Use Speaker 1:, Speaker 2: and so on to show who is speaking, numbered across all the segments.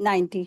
Speaker 1: 90।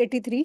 Speaker 1: 83।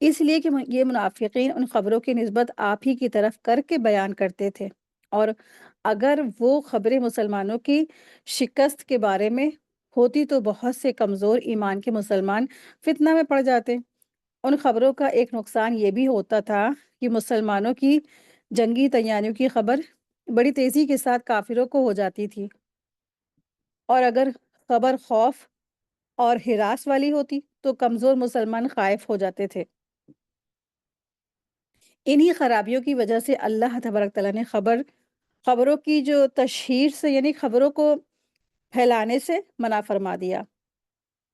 Speaker 1: اس لیے کہ یہ منافقین ان خبروں کی نسبت آپ ہی کی طرف کر کے بیان کرتے تھے، اور اگر وہ خبریں مسلمانوں کی شکست کے بارے میں ہوتی تو بہت سے کمزور ایمان کے مسلمان فتنہ میں پڑ جاتے۔ ان خبروں کا ایک نقصان یہ بھی ہوتا تھا کہ مسلمانوں کی جنگی تیاریوں کی خبر بڑی تیزی کے ساتھ کافروں کو ہو جاتی تھی، اور اگر خبر خوف اور ہراس والی ہوتی تو کمزور مسلمان خائف ہو جاتے تھے۔ انہی خرابیوں کی وجہ سے اللہ تبارک تعالیٰ نے خبروں کی جو تشہیر سے، یعنی خبروں کو پھیلانے سے منع فرما دیا۔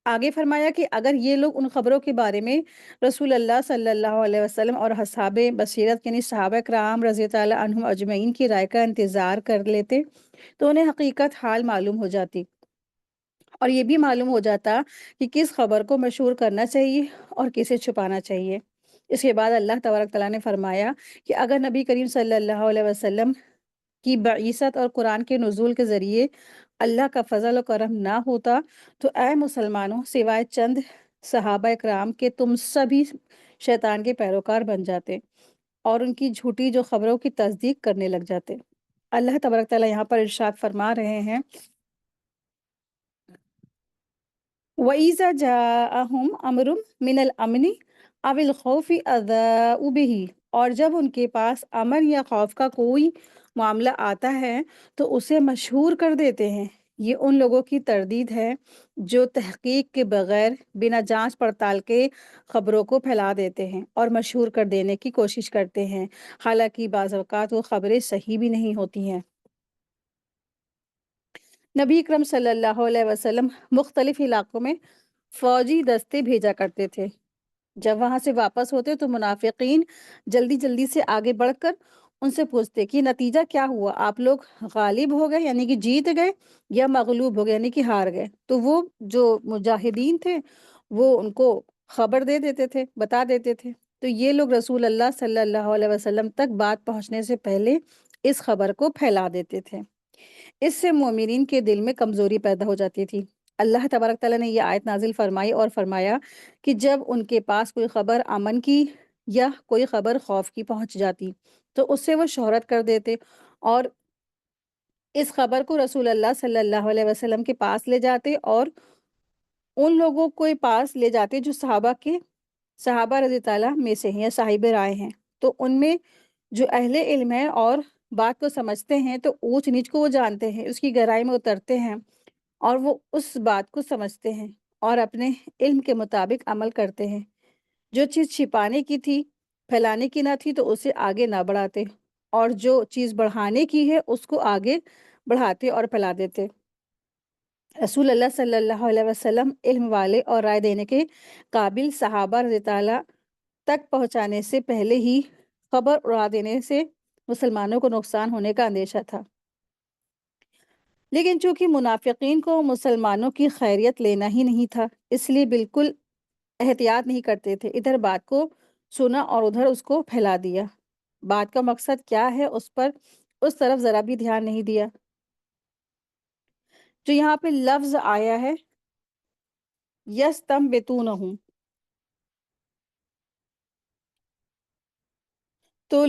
Speaker 1: آگے فرمایا کہ اگر یہ لوگ ان خبروں کے بارے میں رسول اللہ صلی اللہ علیہ وسلم اور اصحاب بصیرت یعنی صحابہ کرام رضی اللہ عنہم اجمعین کی رائے کا انتظار کر لیتے تو انہیں حقیقت حال معلوم ہو جاتی، اور یہ بھی معلوم ہو جاتا کہ کس خبر کو مشہور کرنا چاہیے اور کسے چھپانا چاہیے۔ اس کے بعد اللہ تبارک تعالیٰ نے فرمایا کہ اگر نبی کریم صلی اللہ علیہ وسلم کی بعثت اور قرآن کے نزول کے ذریعے اللہ کا فضل و کرم نہ ہوتا تو اے مسلمانوں، سوائے چند صحابہ کرام کے تم سبھی شیطان کے پیروکار بن جاتے اور ان کی جھوٹی جو خبروں کی تصدیق کرنے لگ جاتے۔ اللہ تبارک تعالیٰ یہاں پر ارشاد فرما رہے ہیں، وَإِذَا جَاءَهُمْ أَمْرٌ مِّنَ الْأَمْنِ أَوِ الْخَوْفِ أَذَاعُوا بِهِ، اور جب ان کے پاس امن یا خوف کا کوئی معاملہ آتا ہے تو اسے مشہور کر دیتے ہیں۔ یہ ان لوگوں کی تردید ہے جو تحقیق کے بغیر بنا جانچ پڑتال کے خبروں کو پھیلا دیتے ہیں اور مشہور کر دینے کی کوشش کرتے ہیں، حالانکہ بعض اوقات وہ خبریں صحیح بھی نہیں ہوتی ہیں۔ نبی اکرم صلی اللہ علیہ وسلم مختلف علاقوں میں فوجی دستے بھیجا کرتے تھے۔ جب وہاں سے واپس ہوتے تو منافقین جلدی جلدی سے آگے بڑھ کر ان سے پوچھتے کہ نتیجہ کیا ہوا، آپ لوگ غالب ہو گئے یعنی کہ جیت گئے، یا مغلوب ہو گئے یعنی کہ ہار گئے۔ تو وہ جو مجاہدین تھے وہ ان کو خبر دے دیتے تھے، بتا دیتے تھے، تو یہ لوگ رسول اللہ صلی اللہ علیہ وسلم تک بات پہنچنے سے پہلے اس خبر کو پھیلا دیتے تھے۔ اس سے مومنین کے دل میں کمزوری پیدا ہو جاتی تھی۔ اللہ تبارک تعالیٰ نے یہ آیت نازل فرمائی اور فرمایا کہ جب ان کے پاس کوئی خبر امن کی یا کوئی خبر خوف کی پہنچ جاتی تو اس سے وہ شہرت کر دیتے اور اس خبر کو رسول اللہ صلی اللہ علیہ وسلم کے پاس لے جاتے، اور ان لوگوں کو پاس لے جاتے جو صحابہ رضی اللہ میں سے ہیں یا صاحب رائے ہیں، تو ان میں جو اہل علم ہیں اور بات کو سمجھتے ہیں تو اونچ نیچ کو وہ جانتے ہیں، اس کی گہرائی میں اترتے ہیں اور وہ اس بات کو سمجھتے ہیں اور اپنے علم کے مطابق عمل کرتے ہیں۔ جو چیز چھپانے کی تھی، پھیلانے کی نہ تھی تو اسے آگے نہ بڑھاتے، اور جو چیز بڑھانے کی ہے اس کو آگے بڑھاتے اور پھیلا دیتے۔ رسول اللہ صلی اللہ علیہ وسلم علم والے اور رائے دینے کے قابل صحابہ رضی اللہ تک پہنچانے سے پہلے ہی خبر اڑا دینے سے مسلمانوں کو نقصان ہونے کا اندیشہ تھا، لیکن چونکہ منافقین کو مسلمانوں کی خیریت لینا ہی نہیں تھا، اس لیے بالکل احتیاط نہیں کرتے تھے، ادھر بات کو سنا اور ادھر اس کو پھیلا دیا۔ بات کا مقصد کیا ہے اس طرف ذرا بھی دھیان نہیں دیا۔ جو یہاں پہ لفظ آیا ہے یستنبطونہ، تو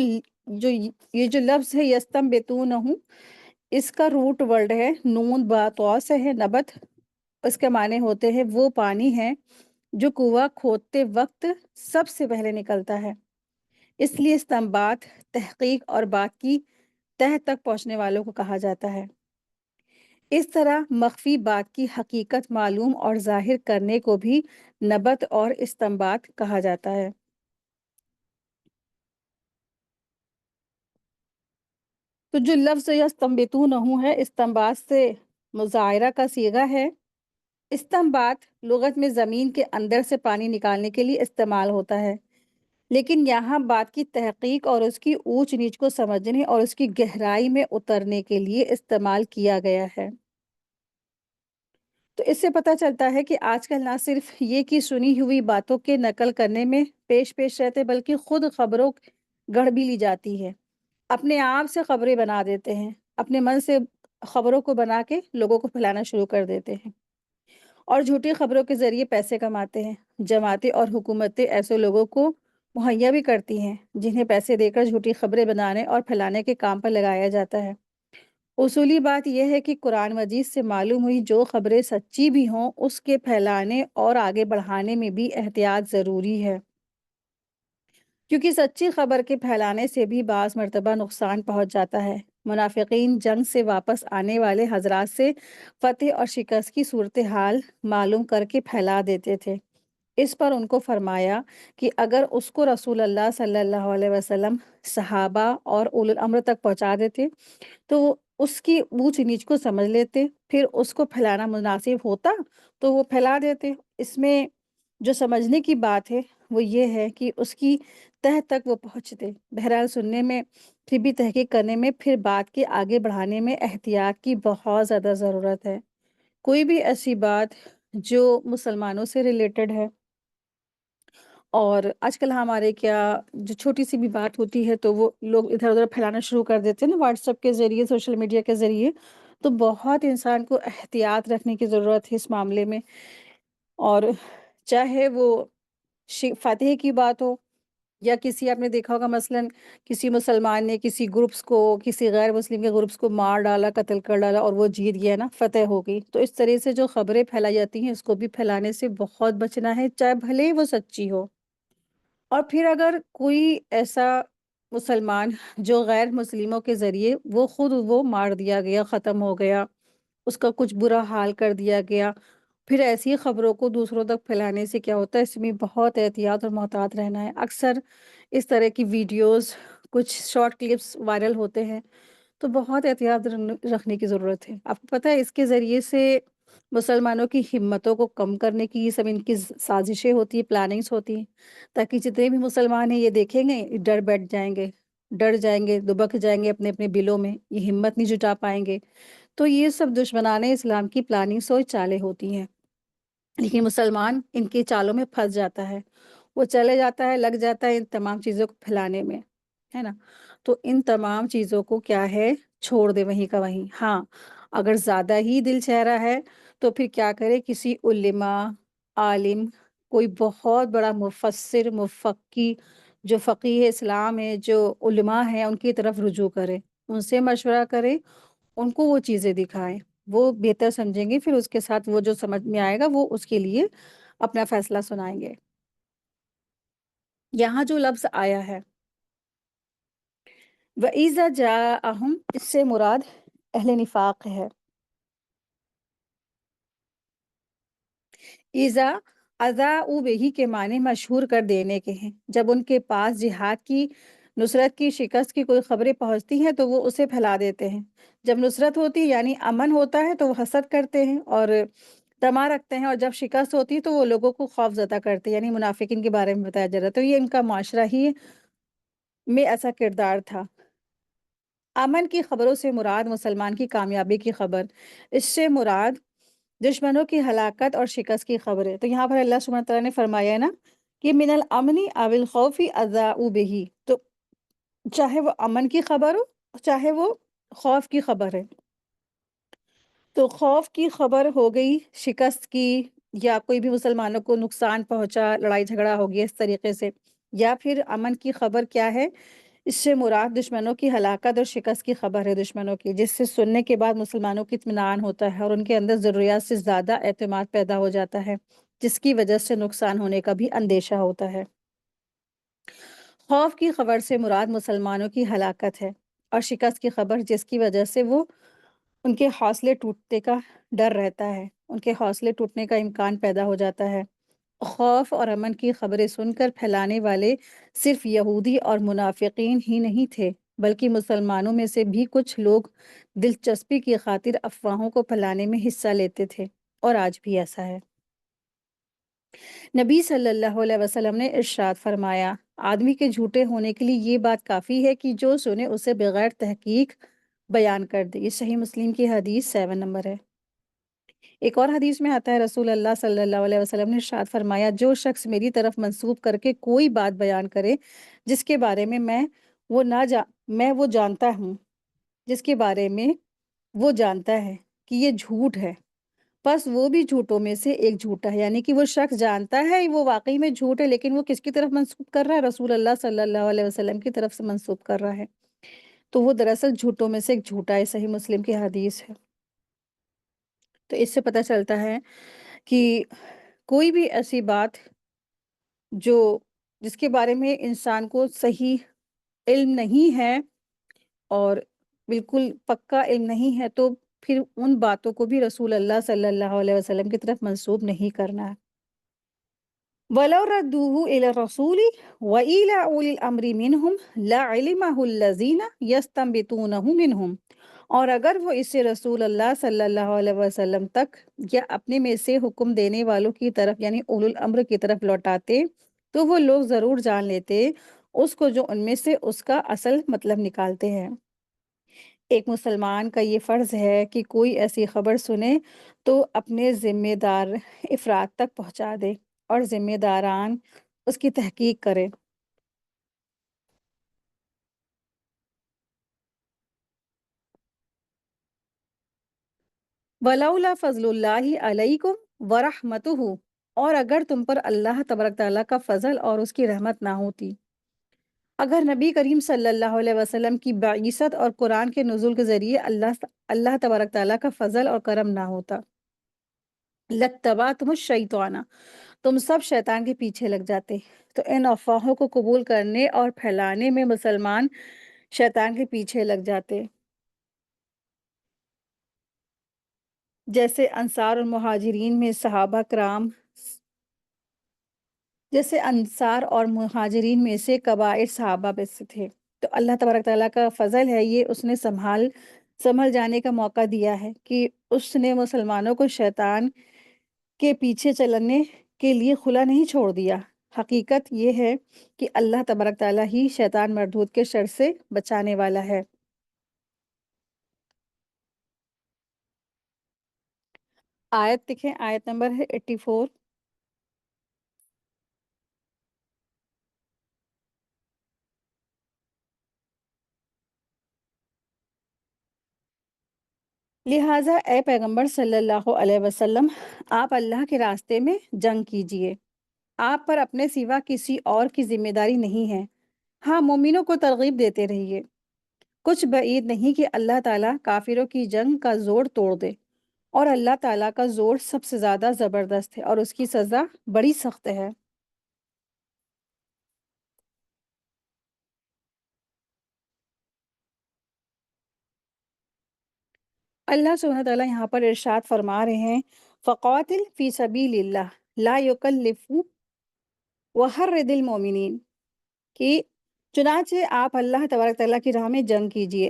Speaker 1: یہ جو لفظ ہے یستنبطونہ، اس کا روٹ ورڈ ہے نون با طا سے ہے نبت۔ اس کے معنی ہوتے ہیں وہ پانی ہے جو کنواں کھودتے وقت سب سے پہلے نکلتا ہے، اس لیے استنباط تحقیق اور بات کی تہ تک پہنچنے والوں کو کہا جاتا ہے۔ اس طرح مخفی بات کی حقیقت معلوم اور ظاہر کرنے کو بھی نبت اور استنباط کہا جاتا ہے۔ تو جو لفظ یستنبطونہ ہے، استنباط سے مظاہرہ کا صیغہ ہے۔ استنباط لغت میں زمین کے اندر سے پانی نکالنے کے لیے استعمال ہوتا ہے، لیکن یہاں بات کی تحقیق اور اس کی اونچ نیچ کو سمجھنے اور اس کی گہرائی میں اترنے کے لیے استعمال کیا گیا ہے۔ تو اس سے پتہ چلتا ہے کہ آج کل نہ صرف یہ کہ سنی ہوئی باتوں کے نقل کرنے میں پیش رہتے، بلکہ خود خبروں گڑھ بھی لی جاتی ہے، اپنے آپ سے خبریں بنا دیتے ہیں، اپنے من سے خبروں کو بنا کے لوگوں کو پھیلانا شروع کر دیتے ہیں، اور جھوٹی خبروں کے ذریعے پیسے کماتے ہیں۔ جماعتیں اور حکومتیں ایسے لوگوں کو مہیا بھی کرتی ہیں جنہیں پیسے دے کر جھوٹی خبریں بنانے اور پھیلانے کے کام پر لگایا جاتا ہے۔ اصولی بات یہ ہے کہ قرآن مجید سے معلوم ہوئی جو خبریں سچی بھی ہوں اس کے پھیلانے اور آگے بڑھانے میں بھی احتیاط ضروری ہے، کیونکہ سچی خبر کے پھیلانے سے بھی بعض مرتبہ نقصان پہنچ جاتا ہے۔ منافقین جنگ سے واپس آنے والے حضرات سے فتح اور شکست کی صورتحال معلوم کر کے پھیلا دیتے تھے۔ اس پر ان کو فرمایا کہ اگر اس کو رسول اللہ صلی اللہ علیہ وسلم، صحابہ اور اولو الامر تک پہنچا دیتے تو وہ اس کی اونچ نیچ کو سمجھ لیتے، پھر اس کو پھیلانا مناسب ہوتا تو وہ پھیلا دیتے۔ اس میں جو سمجھنے کی بات ہے وہ یہ ہے کہ اس کی تہ تک وہ پہنچتے۔ بہرحال سننے میں پھر بھی تحقیق کرنے میں، پھر بات کے آگے بڑھانے میں احتیاط کی بہت زیادہ ضرورت ہے۔ کوئی بھی ایسی بات جو مسلمانوں سے ریلیٹڈ ہے، اور آج کل ہمارے کیا جو چھوٹی سی بھی بات ہوتی ہے تو وہ لوگ ادھر ادھر پھیلانا شروع کر دیتے ہیں نا، واٹس ایپ کے ذریعے، سوشل میڈیا کے ذریعے، تو بہت انسان کو احتیاط رکھنے کی ضرورت ہے اس معاملے میں۔ اور چاہے وہ فاتح کی بات ہو، یا کسی آپ نے دیکھا ہوگا مثلاً کسی مسلمان نے کسی گروپس کو، کسی غیر مسلم کے گروپس کو مار ڈالا، قتل کر ڈالا اور وہ جیت گیا نا، فتح ہو گئی، تو اس طرح سے جو خبریں پھیلائی جاتی ہیں اس کو بھی پھیلانے سے بہت بچنا ہے، چاہے بھلے ہی وہ سچی ہو۔ اور پھر اگر کوئی ایسا مسلمان جو غیر مسلموں کے ذریعے وہ مار دیا گیا، ختم ہو گیا، اس کا کچھ برا حال کر دیا گیا، پھر ایسی خبروں کو دوسروں تک پھیلانے سے کیا ہوتا ہے، اس میں بہت احتیاط اور محتاط رہنا ہے۔ اکثر اس طرح کی ویڈیوز، کچھ شارٹ کلپس وائرل ہوتے ہیں تو بہت احتیاط رکھنے کی ضرورت ہے۔ آپ کو پتہ ہے اس کے ذریعے سے مسلمانوں کی ہمتوں کو کم کرنے کی یہ سب ان کی سازشیں ہوتی ہیں، پلاننگز ہوتی ہیں، تاکہ جتنے بھی مسلمان ہیں یہ دیکھیں گے، ڈر بیٹھ جائیں گے، ڈر جائیں گے، دبک جائیں گے اپنے اپنے بلوں میں، یہ ہمت نہیں جٹا پائیں گے۔ تو یہ سب دشمنان اسلام کی پلاننگز اور چالیں ہوتی ہیں، لیکن مسلمان ان کی چالوں میں پھنس جاتا ہے، وہ چلے جاتا ہے، لگ جاتا ہے ان تمام چیزوں کو پھیلانے میں، ہے نا۔ تو ان تمام چیزوں کو کیا ہے، چھوڑ دے وہیں کا وہیں۔ ہاں، اگر زیادہ ہی دل چہرا ہے تو پھر کیا کرے، کسی علماء، عالم، کوئی بہت بڑا مفسر، مفقی، جو فقیہ اسلام ہے، جو علماء ہیں، ان کی طرف رجوع کرے، ان سے مشورہ کرے، ان کو وہ چیزیں دکھائیں، وہ بہتر سمجھیں گے، پھر اس کے ساتھ وہ جو سمجھ میں آئے گا وہ اس کے لیے اپنا فیصلہ سنائیں گے۔ یہاں جو لفظ آیا ہے وَإِذَا جَاءَهُمْ، اس سے مراد اہل نفاق ہے۔ ایزا، اذاؤ بہی کے معنی مشہور کر دینے کے ہیں۔ جب ان کے پاس جہاد کی، نصرت کی، شکست کی کوئی خبریں پہنچتی ہیں تو وہ اسے پھیلا دیتے ہیں۔ جب نصرت ہوتی یعنی امن ہوتا ہے تو وہ حسد کرتے ہیں اور طمع رکھتے ہیں، اور جب شکست ہوتی ہے تو وہ لوگوں کو خوف زدہ کرتے ہیں، یعنی منافقین کے بارے میں بتایا جا رہا ہے۔ تو یہ ان کا معاشرہ ہی میں ایسا کردار تھا۔ امن کی خبروں سے مراد مسلمان کی کامیابی کی خبر، اس سے مراد دشمنوں کی ہلاکت اور شکست کی خبر ہے۔ تو یہاں پر اللہ سبحانہ تعالیٰ نے فرمایا ہے نا کہ من الامن او الخوف اذاؤ بہ، تو چاہے وہ امن کی خبر ہو، چاہے وہ خوف کی خبر ہے، تو خوف کی خبر ہو گئی شکست کی، یا کوئی بھی مسلمانوں کو نقصان پہنچا، لڑائی جھگڑا ہو گیا اس طریقے سے، یا پھر امن کی خبر کیا ہے، اس سے مراد دشمنوں کی ہلاکت اور شکست کی خبر ہے دشمنوں کی، جس سے سننے کے بعد مسلمانوں کی اطمینان ہوتا ہے اور ان کے اندر ضروریات سے زیادہ اعتماد پیدا ہو جاتا ہے، جس کی وجہ سے نقصان ہونے کا بھی اندیشہ ہوتا ہے۔ خوف کی خبر سے مراد مسلمانوں کی ہلاکت ہے، اور شکست کی خبر جس کی وجہ سے وہ ان کے حوصلے ٹوٹنے کا ڈر رہتا ہے، ان کے حوصلے ٹوٹنے کا امکان پیدا ہو جاتا ہے۔ خوف اور امن کی خبریں سن کر پھیلانے والے صرف یہودی اور منافقین ہی نہیں تھے، بلکہ مسلمانوں میں سے بھی کچھ لوگ دلچسپی کی خاطر افواہوں کو پھیلانے میں حصہ لیتے تھے، اور آج بھی ایسا ہے۔ نبی صلی اللہ علیہ وسلم نے ارشاد فرمایا، آدمی کے جھوٹے ہونے کے لیے یہ بات کافی ہے کہ جو سنے اسے بغیر تحقیق بیان کر دے۔ یہ صحیح مسلم کی حدیث 7 نمبر ہے۔ ایک اور حدیث میں آتا ہے، رسول اللہ صلی اللہ علیہ وسلم نے ارشاد فرمایا، جو شخص میری طرف منسوب کر کے کوئی بات بیان کرے جس کے بارے میں وہ جانتا ہوں، جس کے بارے میں وہ جانتا ہے کہ یہ جھوٹ ہے، بس وہ بھی جھوٹوں میں سے ایک جھوٹا ہے، یعنی کہ وہ شخص جانتا ہے وہ واقعی میں جھوٹ ہے، لیکن وہ کس کی طرف منسوب کر رہا ہے؟ رسول اللہ صلی اللہ علیہ وسلم کی طرف سے منسوب کر رہا ہے، تو وہ دراصل جھوٹوں میں سے ایک جھوٹا ہے، صحیح مسلم کی حدیث ہے۔ تو اس سے پتہ چلتا ہے کہ کوئی بھی ایسی بات جو جس کے بارے میں انسان کو صحیح علم نہیں ہے اور بالکل پکا علم نہیں ہے، تو پھر ان باتوں کو بھی رسول اللہ صلی اللہ علیہ وسلم کی طرف منسوب نہیں کرنا ہے۔ وَلَوْ رَدُّوهُ إِلَى الرَّسُولِ وَإِلَى أُولِي الْأَمْرِ مِنْهُمْ لَعَلِمَهُ الَّذِينَ يَسْتَنبِطُونَهُ مِنْهُمْ، اور اگر وہ اسے رسول اللہ صلی اللہ علیہ وسلم تک یا اپنے میں سے حکم دینے والوں کی طرف یعنی اولو الامر کی طرف لوٹاتے تو وہ لوگ ضرور جان لیتے اس کو جو ان میں سے اس کا اصل مطلب نکالتے ہیں۔ ایک مسلمان کا یہ فرض ہے کہ کوئی ایسی خبر سنے تو اپنے ذمہ دار افراد تک پہنچا دے اور ذمہ داران اس کی تحقیق کرے۔ وَلَوْلَا فَضْلُ اللَّهِ عَلَيْكُمْ وَرَحْمَتُهُ، اور اگر تم پر اللہ تبارک تعالیٰ کا فضل اور اس کی رحمت نہ ہوتی، اگر نبی کریم صلی اللہ علیہ وسلم کی بعثت اور قرآن کے نزول کے ذریعے اللہ تبارک تعالیٰ کا فضل اور کرم نہ ہوتا، لَاتَّبَعْتُمُ الشَّيْطَانَ، تم سب شیطان کے پیچھے لگ جاتے۔ تو ان افواہوں کو قبول کرنے اور پھیلانے میں مسلمان شیطان کے پیچھے لگ جاتے، جیسے انصار اور مہاجرین میں صحابہ کرام جیسے انصار اور مہاجرین میں سے کبائر صحابہ میں سے تھے۔ تو اللہ تبارک تعالیٰ کا فضل ہے، یہ اس نے سنبھل جانے کا موقع دیا ہے کہ اس نے مسلمانوں کو شیطان کے پیچھے چلنے کے لیے کھلا نہیں چھوڑ دیا۔ حقیقت یہ ہے کہ اللہ تبارک تعالیٰ ہی شیطان مردود کے شر سے بچانے والا ہے۔ آیت دیکھیں، آیت نمبر ہے 84۔ لہٰذا اے پیغمبر صلی اللہ علیہ وسلم، آپ اللہ کے راستے میں جنگ کیجیے، آپ پر اپنے سوا کسی اور کی ذمہ داری نہیں ہے۔ ہاں، مومنوں کو ترغیب دیتے رہیے، کچھ بعید نہیں کہ اللہ تعالیٰ کافروں کی جنگ کا زور توڑ دے، اور اللہ تعالیٰ کا زور سب سے زیادہ زبردست ہے اور اس کی سزا بڑی سخت ہے۔ اللہ سبحانہ تعالیٰ یہاں پر ارشاد فرما رہے ہیں، فَقَاتِلْ فِي سَبِيلِ اللَّهِ لَا يُكَلِّفُ وَحَرِّضِ الْمُؤْمِنِينَ، کہ چنانچہ آپ اللہ تبارک تعالیٰ کی راہ میں جنگ کیجیے،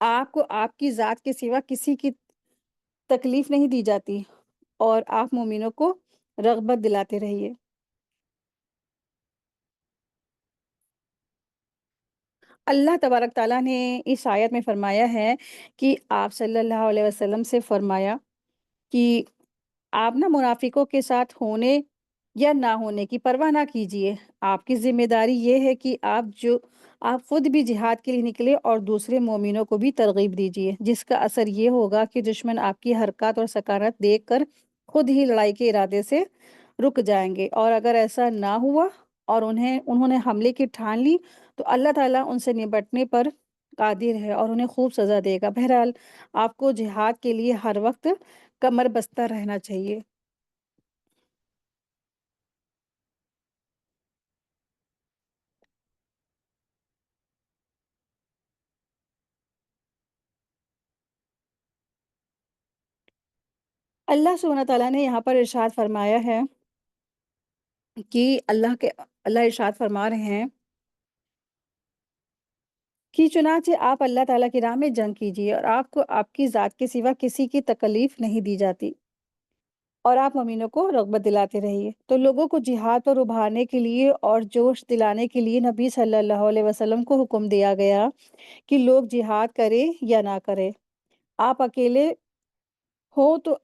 Speaker 1: آپ کو آپ کی ذات کے سوا کسی کی تکلیف نہیں دی جاتی، اور آپ مومنوں کو رغبت دلاتے رہیے۔ اللہ تبارک تعالیٰ نے اس آیت میں فرمایا ہے کہ آپ صلی اللہ علیہ وسلم سے فرمایا کہ آپ نا منافقوں کے ساتھ ہونے یا نہ ہونے کی پرواہ نہ کیجیے، آپ کی ذمہ داری یہ ہے کہ آپ خود بھی جہاد کے لیے نکلے اور دوسرے مومنوں کو بھی ترغیب دیجیے، جس کا اثر یہ ہوگا کہ دشمن آپ کی حرکات اور سکانت دیکھ کر خود ہی لڑائی کے ارادے سے رک جائیں گے، اور اگر ایسا نہ ہوا اور انہوں نے حملے کی ٹھان لی تو اللہ تعالیٰ ان سے نپٹنے پر قادر ہے اور انہیں خوب سزا دے گا۔ بہرحال آپ کو جہاد کے لیے ہر وقت کمر بستہ رہنا چاہیے۔ اللہ سبحانہ تعالیٰ نے یہاں پر ارشاد فرمایا ہے کہ اللہ ارشاد فرما رہے ہیں کہ چنانچہ آپ اللہ تعالیٰ کی راہ میں جنگ کیجیے اور آپ کو آپ کی ذات کے سوا کسی کی تکلیف نہیں دی جاتی، اور آپ مومنوں کو رغبت دلاتے رہیے۔ تو لوگوں کو جہاد پر ابھارنے کے لیے اور جوش دلانے کے لیے نبی صلی اللہ علیہ وسلم کو حکم دیا گیا کہ لوگ جہاد کریں یا نہ کریں، آپ اکیلے ہو تو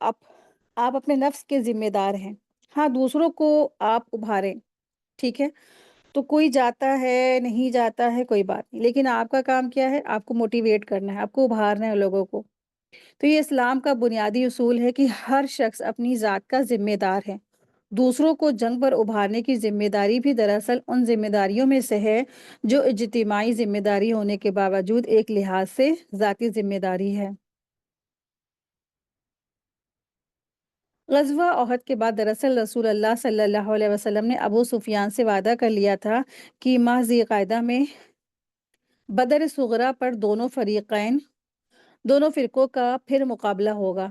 Speaker 1: آپ اپنے نفس کے ذمہ دار ہیں، ہاں دوسروں کو آپ ابھاریں، ٹھیک ہے؟ تو کوئی جاتا ہے نہیں جاتا ہے کوئی بات نہیں، لیکن آپ کا کام کیا ہے؟ آپ کو موٹیویٹ کرنا ہے، آپ کو ابھارنا ہے لوگوں کو۔ تو یہ اسلام کا بنیادی اصول ہے کہ ہر شخص اپنی ذات کا ذمہ دار ہے۔ دوسروں کو جنگ پر ابھارنے کی ذمہ داری بھی دراصل ان ذمہ داریوں میں سے ہے جو اجتماعی ذمہ داری ہونے کے باوجود ایک لحاظ سے ذاتی ذمہ داری ہے۔ غزوہ احد کے بعد دراصل رسول اللہ صلی اللہ علیہ وسلم نے ابو سفیان سے وعدہ کر لیا تھا کہ ماہ ذی قعدہ میں بدر صغریٰ پر دونوں فرقوں کا پھر مقابلہ ہوگا۔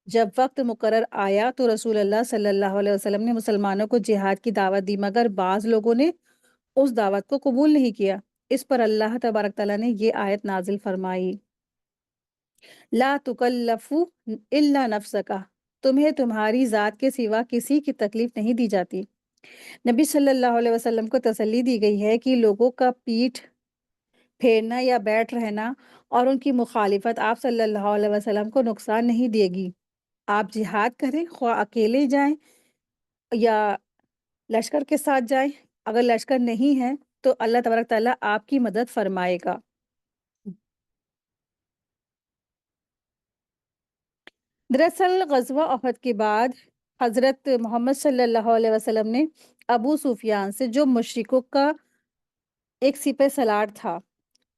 Speaker 1: جب وقت مقرر آیا تو رسول اللہ صلی اللہ علیہ وسلم نے مسلمانوں کو جہاد کی دعوت دی، مگر بعض لوگوں نے اس دعوت کو قبول نہیں کیا۔ اس پر اللہ تبارک تعالیٰ نے یہ آیت نازل فرمائی، لا تکلف الا نفسک، تمہیں تمہاری ذات کے سوا کسی کی تکلیف نہیں دی جاتی۔ نبی صلی اللہ علیہ وسلم کو تسلی دی گئی ہے کہ لوگوں کا پیٹھ پھیرنا یا بیٹھ رہنا اور ان کی مخالفت آپ صلی اللہ علیہ وسلم کو نقصان نہیں دے گی۔ آپ جہاد کریں، خواہ اکیلے جائیں یا لشکر کے ساتھ جائیں۔ اگر لشکر نہیں ہے تو اللہ تبارک تعالیٰ آپ کی مدد فرمائے گا۔ دراصل غزوہ احد کے بعد حضرت محمد صلی اللہ علیہ وسلم نے ابو سفیان سے، جو مشرکوں کا ایک سپہ سالار تھا،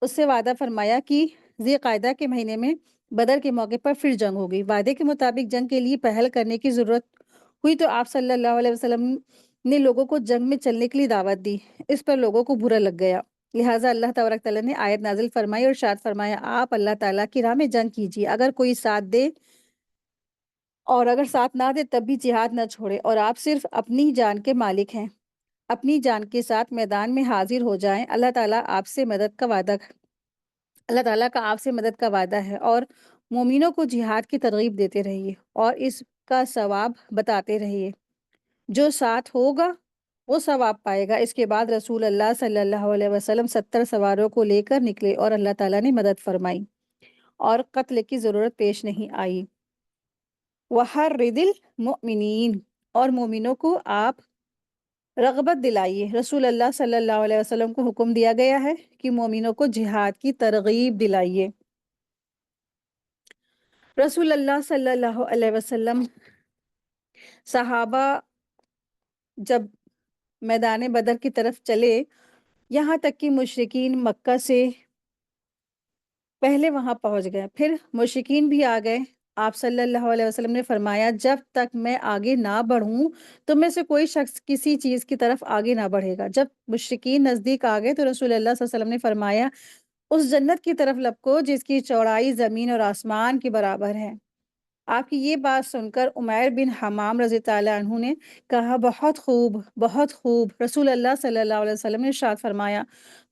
Speaker 1: اس سے وعدہ فرمایا کہ ذی قعدہ کے مہینے میں بدر کے موقع پر پھر جنگ ہوگی۔ وعدے کے مطابق جنگ کے لیے پہل کرنے کی ضرورت ہوئی تو آپ صلی اللہ علیہ وسلم نے لوگوں کو جنگ میں چلنے کے لیے دعوت دی۔ اس پر لوگوں کو برا لگ گیا، لہٰذا اللہ تبارک تعالیٰ نے آیت نازل فرمائی اور ارشاد فرمایا، آپ اللہ تعالیٰ کی راہ میں جنگ کیجیے، اگر کوئی ساتھ دے اور اگر ساتھ نہ دے تب بھی جہاد نہ چھوڑے، اور آپ صرف اپنی جان کے مالک ہیں، اپنی جان کے ساتھ میدان میں حاضر ہو جائیں۔ اللہ تعالیٰ کا آپ سے مدد کا وعدہ ہے، اور مومنوں کو جہاد کی ترغیب دیتے رہیے اور اس کا ثواب بتاتے رہیے۔ جو ساتھ ہوگا وہ ثواب پائے گا۔ اس کے بعد رسول اللہ صلی اللہ علیہ وسلم 70 سواروں کو لے کر نکلے اور اللہ تعالیٰ نے مدد فرمائی اور قتل کی ضرورت پیش نہیں آئی۔ وَحَرِّضِ الْمُؤْمِنِينَ، اور مومنوں کو آپ رغبت دلائیے۔ رسول اللہ صلی اللہ علیہ وسلم کو حکم دیا گیا ہے کہ مومنوں کو جہاد کی ترغیب دلائیے۔ رسول اللہ صلی اللہ علیہ وسلم صحابہ جب میدان بدر کی طرف چلے، یہاں تک کہ مشرکین مکہ سے پہلے وہاں پہنچ گئے، پھر مشرکین بھی آ گئے۔ آپ صلی اللہ علیہ وسلم نے فرمایا، جب تک میں آگے نہ بڑھوں تم میں سے کوئی شخص کسی چیز کی طرف آگے نہ بڑھے گا۔ جب مشرکین نزدیک آ گئے تو رسول اللہ صلی اللہ علیہ وسلم نے فرمایا، اس جنت کی طرف لپکو جس کی چوڑائی زمین اور آسمان کے برابر ہے۔ آپ کی یہ بات سن کر عمیر بن حمام رضی اللہ عنہ نے کہا، بہت خوب، بہت خوب۔ رسول اللہ صلی اللہ علیہ وسلم نے ارشاد فرمایا،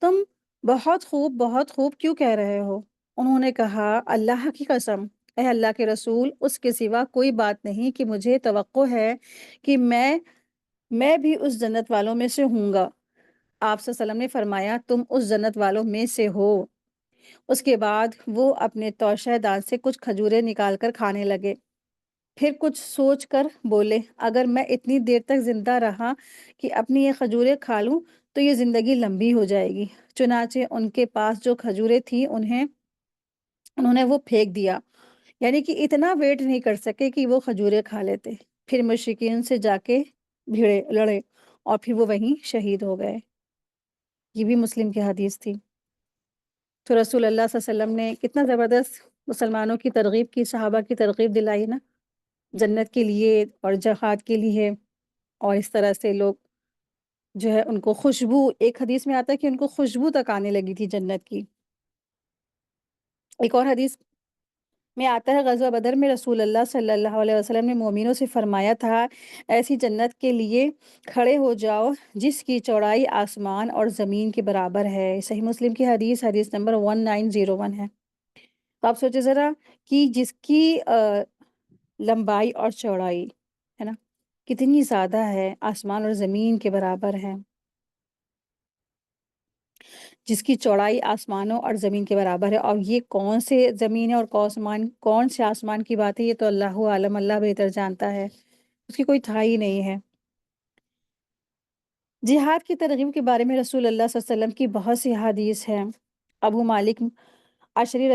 Speaker 1: تم بہت خوب کیوں کہہ رہے ہو؟ انہوں نے کہا، اللہ کی قسم، اے اللہ کے رسول، اس کے سوا کوئی بات نہیں کہ مجھے توقع ہے کہ میں بھی اس جنت والوں میں سے ہوں گا۔ آپ صلی اللہ علیہ وسلم نے فرمایا، تم اس جنت والوں میں سے ہو۔ اس کے بعد وہ اپنے توشہ دان سے کچھ کھجوریں نکال کر کھانے لگے، پھر کچھ سوچ کر بولے، اگر میں اتنی دیر تک زندہ رہا کہ اپنی یہ کھجوریں کھا لوں تو یہ زندگی لمبی ہو جائے گی۔ چنانچہ ان کے پاس جو کھجوریں تھیں انہوں نے وہ پھینک دیا، یعنی کہ اتنا ویٹ نہیں کر سکے کہ وہ کھجوریں کھا لیتے۔ پھر مشرکین سے جا کے لڑے اور پھر وہ وہیں شہید ہو گئے۔ یہ بھی مسلم کی حدیث تھی۔ تو رسول اللہ صلی اللہ علیہ وسلم نے کتنا زبردست مسلمانوں کی ترغیب کی، صحابہ کی ترغیب دلائی نا، جنت کے لیے اور جہاد کے لیے۔ اور اس طرح سے لوگ جو ہے ان کو خوشبو، ایک حدیث میں آتا ہے کہ ان کو خوشبو تک آنے لگی تھی جنت کی۔ ایک اور حدیث میں آتا ہے، غزوہ بدر میں رسول اللہ صلی اللہ علیہ وسلم نے مومنوں سے فرمایا تھا، ایسی جنت کے لیے کھڑے ہو جاؤ جس کی چوڑائی آسمان اور زمین کے برابر ہے۔ صحیح مسلم کی حدیث نمبر 1901 ہے۔ تو آپ سوچیں ذرا کہ جس کی لمبائی اور چوڑائی ہے نا کتنی زیادہ ہے، آسمان اور زمین کے برابر ہے، جس کی چوڑائی آسمانوں اور زمین کے برابر ہے۔ اور یہ کون سے زمین ہے اور کون سے آسمان کی بات ہے، یہ تو اللہ عالم، اللہ بہتر جانتا ہے، اس کی کوئی تھا ہی نہیں ہے۔ جہاد کی ترغیب کے بارے میں رسول اللہ صلی اللہ علیہ وسلم کی بہت سی حدیث ہیں۔ ابو مالک اشعری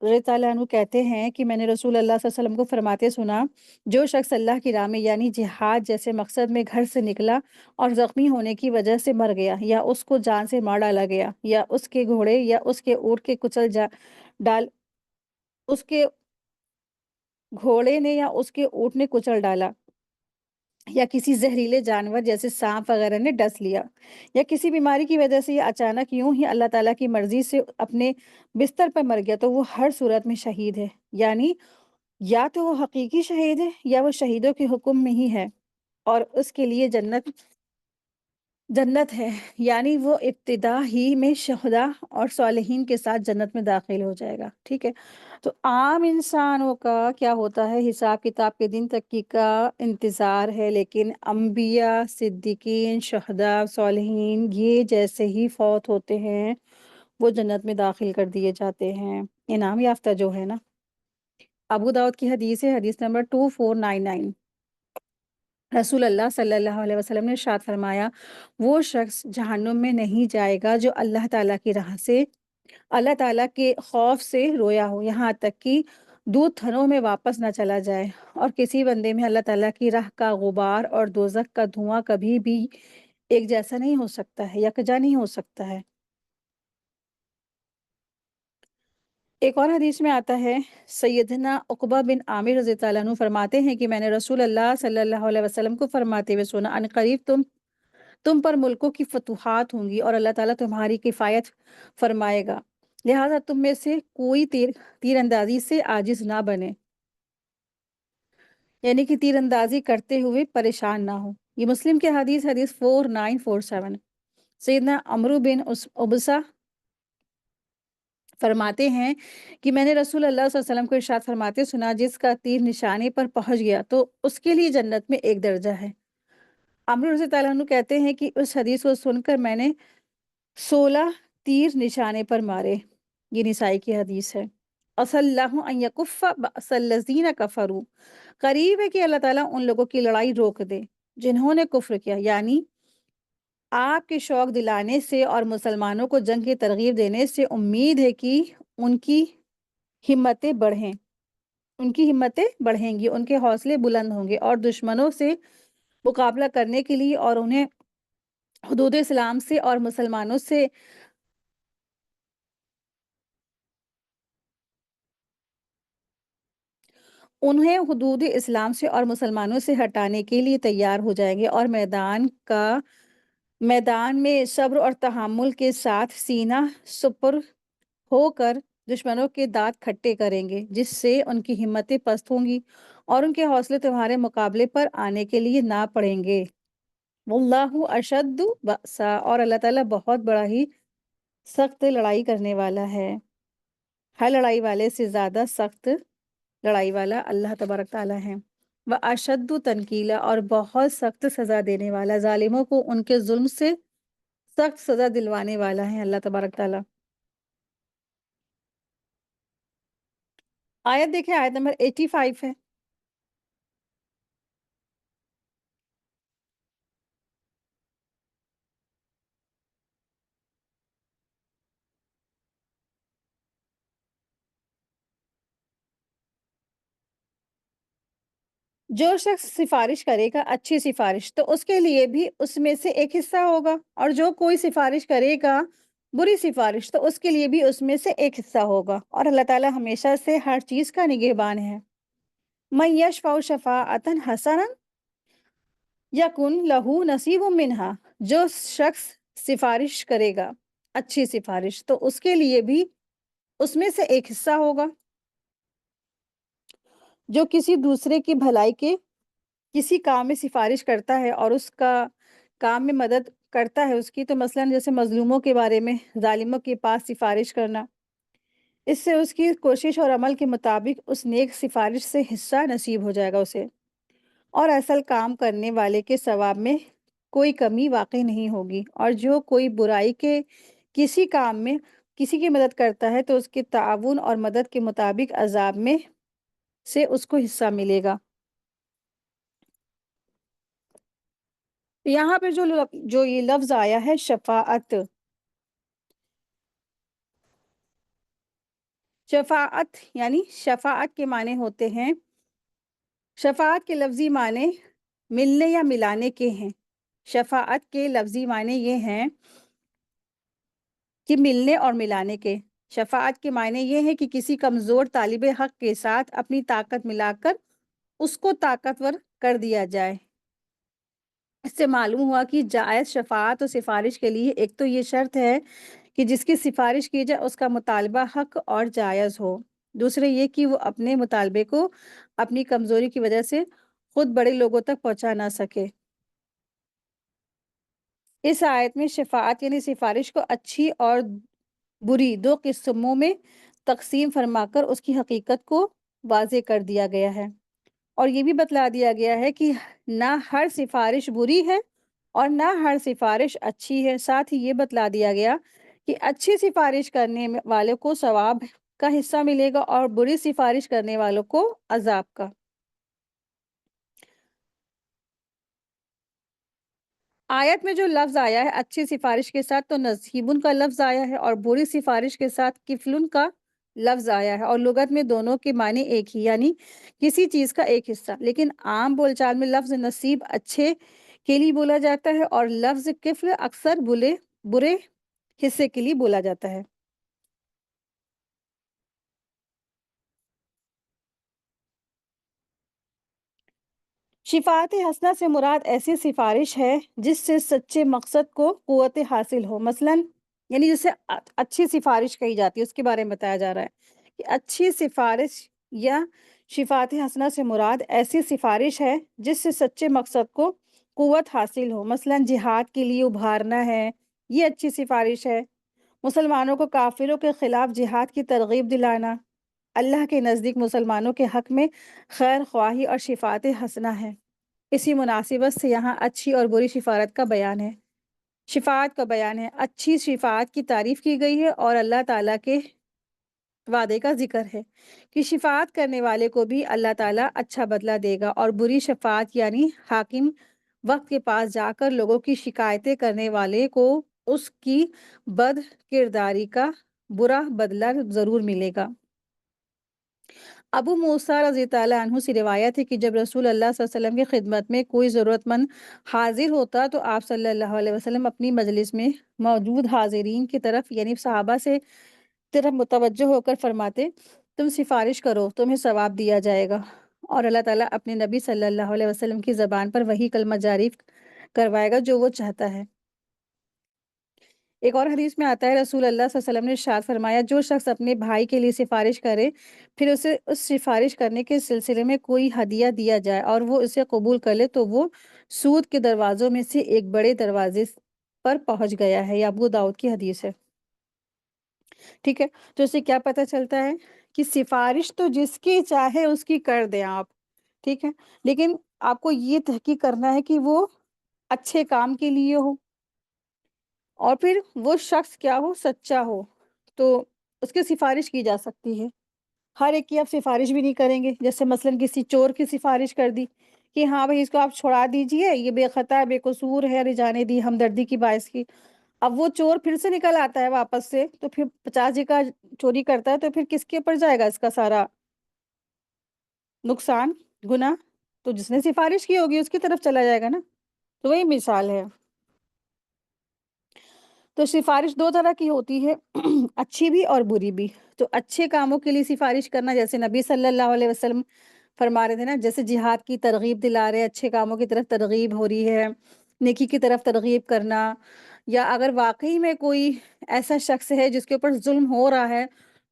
Speaker 1: رضی اللہ عنہ کہتے ہیں کہ میں نے رسول اللہ صلی اللہ علیہ وسلم کو فرماتے سنا، جو شخص اللہ کی راہ میں یعنی جہاد جیسے مقصد میں گھر سے نکلا اور زخمی ہونے کی وجہ سے مر گیا، یا اس کو جان سے مار ڈالا گیا، یا اس کے گھوڑے یا اس کے اونٹ کے ڈال اس کے گھوڑے نے یا اس کے اونٹ نے کچل ڈالا، یا کسی زہریلے جانور جیسے سانپ وغیرہ نے ڈس لیا، یا کسی بیماری کی وجہ سے یہ اچانک یوں ہی اللہ تعالیٰ کی مرضی سے اپنے بستر پر مر گیا، تو وہ ہر صورت میں شہید ہے۔ یعنی یا تو وہ حقیقی شہید ہے یا وہ شہیدوں کے حکم میں ہی ہے، اور اس کے لیے جنت ہے، یعنی وہ ابتدا ہی میں شہداء اور صالحین کے ساتھ جنت میں داخل ہو جائے گا۔ ٹھیک ہے، تو عام انسانوں کا کیا ہوتا ہے، حساب کتاب کے دن تک کی کا انتظار ہے، لیکن انبیاء، صدیقین، شہداء، صالحین یہ جیسے ہی فوت ہوتے ہیں وہ جنت میں داخل کر دیے جاتے ہیں، انعام یافتہ جو ہے نا۔ ابو داؤد کی حدیث ہے، حدیث نمبر 2499۔ رسول اللہ صلی اللہ علیہ وسلم نے ارشاد فرمایا، وہ شخص جہنم میں نہیں جائے گا جو اللہ تعالیٰ کی راہ سے، اللہ تعالیٰ کے خوف سے رویا ہو، یہاں تک کہ دودھ تھنوں میں واپس نہ چلا جائے، اور کسی بندے میں اللہ تعالیٰ کی راہ کا غبار اور دوزخ کا دھواں کبھی بھی ایک جیسا نہیں ہو سکتا ہے، یکجا نہیں ہو سکتا ہے۔ ایک اور حدیث میں آتا ہے، سیدنا عقبہ بن عامر رضی اللہ عنہ فرماتے ہیں کہ میں نے رسول اللہ صلی اللہ علیہ وسلم کو فرماتے ہوئے سنا، ان قریب تم پر ملکوں کی فتوحات ہوں گی اور اللہ تعالیٰ تمہاری کفایت فرمائے گا، لہٰذا تم میں سے کوئی تیر اندازی سے عاجز نہ بنے، یعنی کہ تیر اندازی کرتے ہوئے پریشان نہ ہو۔ یہ مسلم کی حدیث 4947۔ سیدنا عمرو بن عبسہ فرماتے ہیں کہ میں نے رسول اللہ صلی اللہ علیہ وسلم کو ارشاد فرماتے سنا، جس کا تیر نشانے پر پہنچ گیا تو اس کے لیے جنت میں ایک درجہ ہے۔ عمرو رضی اللہ عنہ کہتے ہیں کہ اس حدیث کو سن کر میں نے 16 تیر نشانے پر مارے۔ یہ نسائی کی حدیث ہے۔ عسى الله ان يكف بأس الذين كفروا، قریب ہے کہ اللہ تعالیٰ ان لوگوں کی لڑائی روک دے جنہوں نے کفر کیا، یعنی آپ کے شوق دلانے سے اور مسلمانوں کو جنگ کی ترغیب دینے سے امید ہے کہ ان کی ہمتیں بڑھیں گی، ان کے حوصلے بلند ہوں گے، اور دشمنوں سے مقابلہ کرنے کے لیے اور انہیں حدود اسلام سے اور مسلمانوں سے ہٹانے کے لیے تیار ہو جائیں گے، اور میدان میں صبر اور تحمل کے ساتھ سینہ سپر ہو کر دشمنوں کے دانت کھٹے کریں گے، جس سے ان کی ہمتیں پست ہوں گی اور ان کے حوصلے تمہارے مقابلے پر آنے کے لیے نہ پڑیں گے۔ واللہ اشد بأسا، اور اللہ تعالیٰ بہت بڑا ہی سخت لڑائی کرنے والا ہے، ہر لڑائی والے سے زیادہ سخت لڑائی والا اللہ تبارک تعالیٰ ہے۔ وَأَشَدُّ تنکیلا، اور بہت سخت سزا دینے والا، ظالموں کو ان کے ظلم سے سخت سزا دلوانے والا ہے اللہ تبارک تعالیٰ۔ آیت دیکھیں، آیت نمبر 85 ہے۔ جو شخص سفارش کرے گا اچھی سفارش تو اس کے لیے بھی اس میں سے ایک حصہ ہوگا، اور جو کوئی سفارش کرے گا بری سفارش تو اس کے لیے بھی اس میں سے ایک حصہ ہوگا، اور اللہ تعالیٰ ہمیشہ سے ہر چیز کا نگہبان ہے۔ من یشفع شفاعۃ حسنۃ یکن لہ نصیب منہا، جو شخص سفارش کرے گا اچھی سفارش تو اس کے لیے بھی اس میں سے ایک حصہ ہوگا۔ جو کسی دوسرے کی بھلائی کے کسی کام میں سفارش کرتا ہے اور اس کا کام میں مدد کرتا ہے اس کی، تو مثلاً جیسے مظلوموں کے بارے میں ظالموں کے پاس سفارش کرنا، اس سے اس کی کوشش اور عمل کے مطابق اس نیک سفارش سے حصہ نصیب ہو جائے گا اسے، اور اصل کام کرنے والے کے ثواب میں کوئی کمی واقع نہیں ہوگی۔ اور جو کوئی برائی کے کسی کام میں کسی کی مدد کرتا ہے تو اس کے تعاون اور مدد کے مطابق عذاب میں سے اس کو حصہ ملے گا۔ یہاں پہ جو یہ لفظ آیا ہے شفاعت، شفاعت یعنی شفاعت کے معنی ہوتے ہیں، شفاعت کے لفظی معنی ملنے یا ملانے کے ہیں۔ شفاعت کے لفظی معنی یہ ہیں کہ ملنے اور ملانے کے۔ شفاعت کے معنی یہ ہے کہ کسی کمزور طالب حق کے ساتھ اپنی طاقت ملا کر اس کو طاقتور کر دیا جائے۔ اس سے معلوم ہوا کہ جائز شفاعت و سفارش کے لیے ایک تو یہ شرط ہے کہ جس کی سفارش کی جائے اس کا مطالبہ حق اور جائز ہو، دوسرے یہ کہ وہ اپنے مطالبے کو اپنی کمزوری کی وجہ سے خود بڑے لوگوں تک پہنچا نہ سکے۔ اس آیت میں شفاعت یعنی سفارش کو اچھی اور بری دو قسموں میں تقسیم فرما کر اس کی حقیقت کو واضح کر دیا گیا ہے، اور یہ بھی بتلا دیا گیا ہے کہ نہ ہر سفارش بری ہے اور نہ ہر سفارش اچھی ہے۔ ساتھ ہی یہ بتلا دیا گیا کہ اچھی سفارش کرنے والوں کو ثواب کا حصہ ملے گا اور بری سفارش کرنے والوں کو عذاب کا۔ آیت میں جو لفظ آیا ہے اچھی سفارش کے ساتھ تو نصیبن کا لفظ آیا ہے، اور بری سفارش کے ساتھ کفلن کا لفظ آیا ہے، اور لغت میں دونوں کے معنی ایک ہی، یعنی کسی چیز کا ایک حصہ۔ لیکن عام بول چال میں لفظ نصیب اچھے کے لیے بولا جاتا ہے اور لفظ کفل اکثر برے حصے کے لیے بولا جاتا ہے۔ شفاعت حسنہ سے مراد ایسی سفارش ہے جس سے سچے مقصد کو قوت حاصل ہو، مثلاً یعنی جسے اچھی سفارش کہی جاتی ہے اس کے بارے میں بتایا جا رہا ہے کہ اچھی سفارش یا شفاعت حسنہ سے مراد ایسی سفارش ہے جس سے سچے مقصد کو قوت حاصل ہو، مثلاً جہاد کے لیے ابھارنا ہے، یہ اچھی سفارش ہے۔ مسلمانوں کو کافروں کے خلاف جہاد کی ترغیب دلانا اللہ کے نزدیک مسلمانوں کے حق میں خیر خواہی اور شفاعت حسنہ ہے۔ اسی مناسبت سے یہاں اچھی اور بری شفاعت کا بیان ہے، اچھی شفاعت کی تعریف کی گئی ہے اور اللہ تعالیٰ کے وعدے کا ذکر ہے کہ شفاعت کرنے والے کو بھی اللہ تعالیٰ اچھا بدلہ دے گا، اور بری شفاعت یعنی حاکم وقت کے پاس جا کر لوگوں کی شکایتیں کرنے والے کو اس کی بد کرداری کا برا بدلہ ضرور ملے گا۔ ابو موسیٰ رضی اللہ عنہ سے روایت ہے کہ جب رسول اللہ صلی اللہ علیہ وسلم کی خدمت میں کوئی ضرورت مند حاضر ہوتا تو آپ صلی اللہ علیہ وسلم اپنی مجلس میں موجود حاضرین کی طرف یعنی صحابہ سے طرف متوجہ ہو کر فرماتے، تم سفارش کرو تمہیں ثواب دیا جائے گا، اور اللہ تعالیٰ اپنے نبی صلی اللہ علیہ وسلم کی زبان پر وہی کلمہ جاری کروائے گا جو وہ چاہتا ہے۔ ایک اور حدیث میں آتا ہے رسول اللہ صلی اللہ علیہ وسلم نے ارشاد فرمایا، جو شخص اپنے بھائی کے لیے سفارش کرے پھر اسے اس سفارش کرنے کے سلسلے میں کوئی ہدیہ دیا جائے اور وہ اسے قبول کر لے تو وہ سود کے دروازوں میں سے ایک بڑے دروازے پر پہنچ گیا ہے، یہ ابو داؤد کی حدیث ہے۔ ٹھیک ہے، تو اس سے کیا پتہ چلتا ہے کہ سفارش تو جس کی چاہے اس کی کر دیں آپ، ٹھیک ہے، لیکن آپ کو یہ تحقیق کرنا ہے کہ وہ اچھے کام کے لیے ہو اور پھر وہ شخص کیا ہو، سچا ہو، تو اس کی سفارش کی جا سکتی ہے۔ ہر ایک کی آپ سفارش بھی نہیں کریں گے، جیسے مثلاً کسی چور کی سفارش کر دی کہ ہاں بھائی اس کو آپ چھڑا دیجئے، یہ بے خطا ہے، بے قصور ہے، ارے جانے دی، ہمدردی کی باعث کی۔ اب وہ چور پھر سے نکل آتا ہے واپس سے تو پھر 50 جگہ چوری کرتا ہے تو پھر کس کے اوپر جائے گا اس کا سارا نقصان، گناہ؟ تو جس نے سفارش کی ہوگی اس کی طرف چلا جائے گا نا، تو وہی مثال ہے۔ تو سفارش دو طرح کی ہوتی ہے، اچھی بھی اور بری بھی۔ تو اچھے کاموں کے لیے سفارش کرنا، جیسے نبی صلی اللہ علیہ وسلم فرما رہے تھے نا، جیسے جہاد کی ترغیب دلا رہے، اچھے کاموں کی طرف ترغیب ہو رہی ہے، نیکی کی طرف ترغیب کرنا، یا اگر واقعی میں کوئی ایسا شخص ہے جس کے اوپر ظلم ہو رہا ہے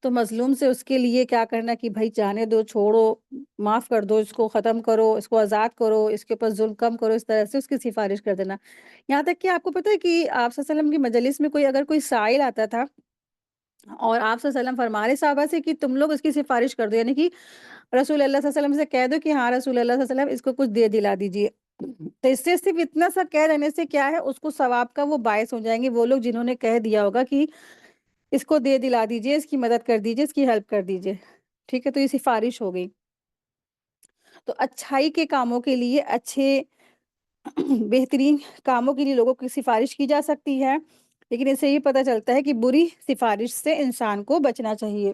Speaker 1: تو مظلوم سے اس کے لیے کیا کرنا کہ بھائی جانے دو، چھوڑو، معاف کر دو، اس کو ختم کرو، اس کو آزاد کرو، اس کے اوپر ظلم کم کرو، اس طرح سے اس کی سفارش کر دینا۔ یہاں تک کہ آپ کو پتہ ہے کہ آپ صلی اللہ علیہ وسلم کی مجلس میں اگر کوئی سائل آتا تھا اور آپ صلی اللہ علیہ وسلم فرما رہے صحابہ سے کہ تم لوگ اس کی سفارش کر دو، یعنی کہ رسول اللہ صلی اللہ علیہ وسلم سے کہہ دو کہ ہاں رسول اللہ صلی اللہ علیہ وسلم اس کو کچھ دے دلا دیجیے، تو اس سے صرف اتنا سا کہہ دینے سے کیا ہے، اس کو ثواب کا وہ باعث ہو جائیں گے وہ لوگ جنہوں نے کہہ دیا ہوگا کہ اس کو دے دلا دیجیے، اس کی مدد کر دیجیے، اس کی ہیلپ کر دیجیے، ٹھیک ہے، تو یہ سفارش ہو گئی۔ تو اچھائی کے کاموں کے لیے، اچھے بہترین کاموں کے لیے لوگوں کی سفارش کی جا سکتی ہے، لیکن اس سے یہ پتہ چلتا ہے کہ بری سفارش سے انسان کو بچنا چاہیے۔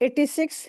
Speaker 1: 86।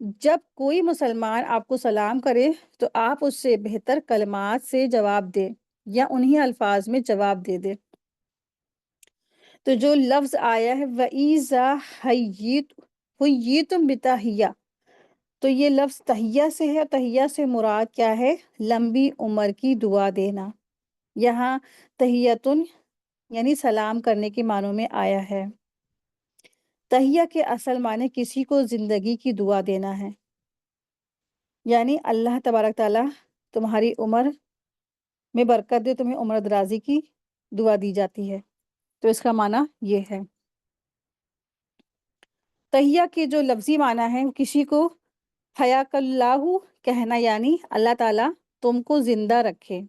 Speaker 1: جب کوئی مسلمان آپ کو سلام کرے تو آپ اس سے بہتر کلمات سے جواب دیں یا انہی الفاظ میں جواب دے دیں۔ تو جو لفظ آیا ہے وَإِذَا حَيِّيتُم بِتَحِيَّةٍ، تو یہ لفظ تحیہ سے ہے۔ تحیہ سے مراد کیا ہے؟ لمبی عمر کی دعا دینا۔ یہاں تحیتن یعنی سلام کرنے کے معنوں میں آیا ہے۔ تحیہ کے اصل معنی کسی کو زندگی کی دعا دینا ہے، یعنی اللہ تبارک تعالیٰ تمہاری عمر میں برکت دے، تمہیں عمر درازی کی دعا دی جاتی ہے۔ تو اس کا معنی یہ ہے۔ تحیہ کے جو لفظی معنی ہے وہ کسی کو حیاک اللہ کہنا، یعنی اللہ تعالیٰ تم کو زندہ رکھے۔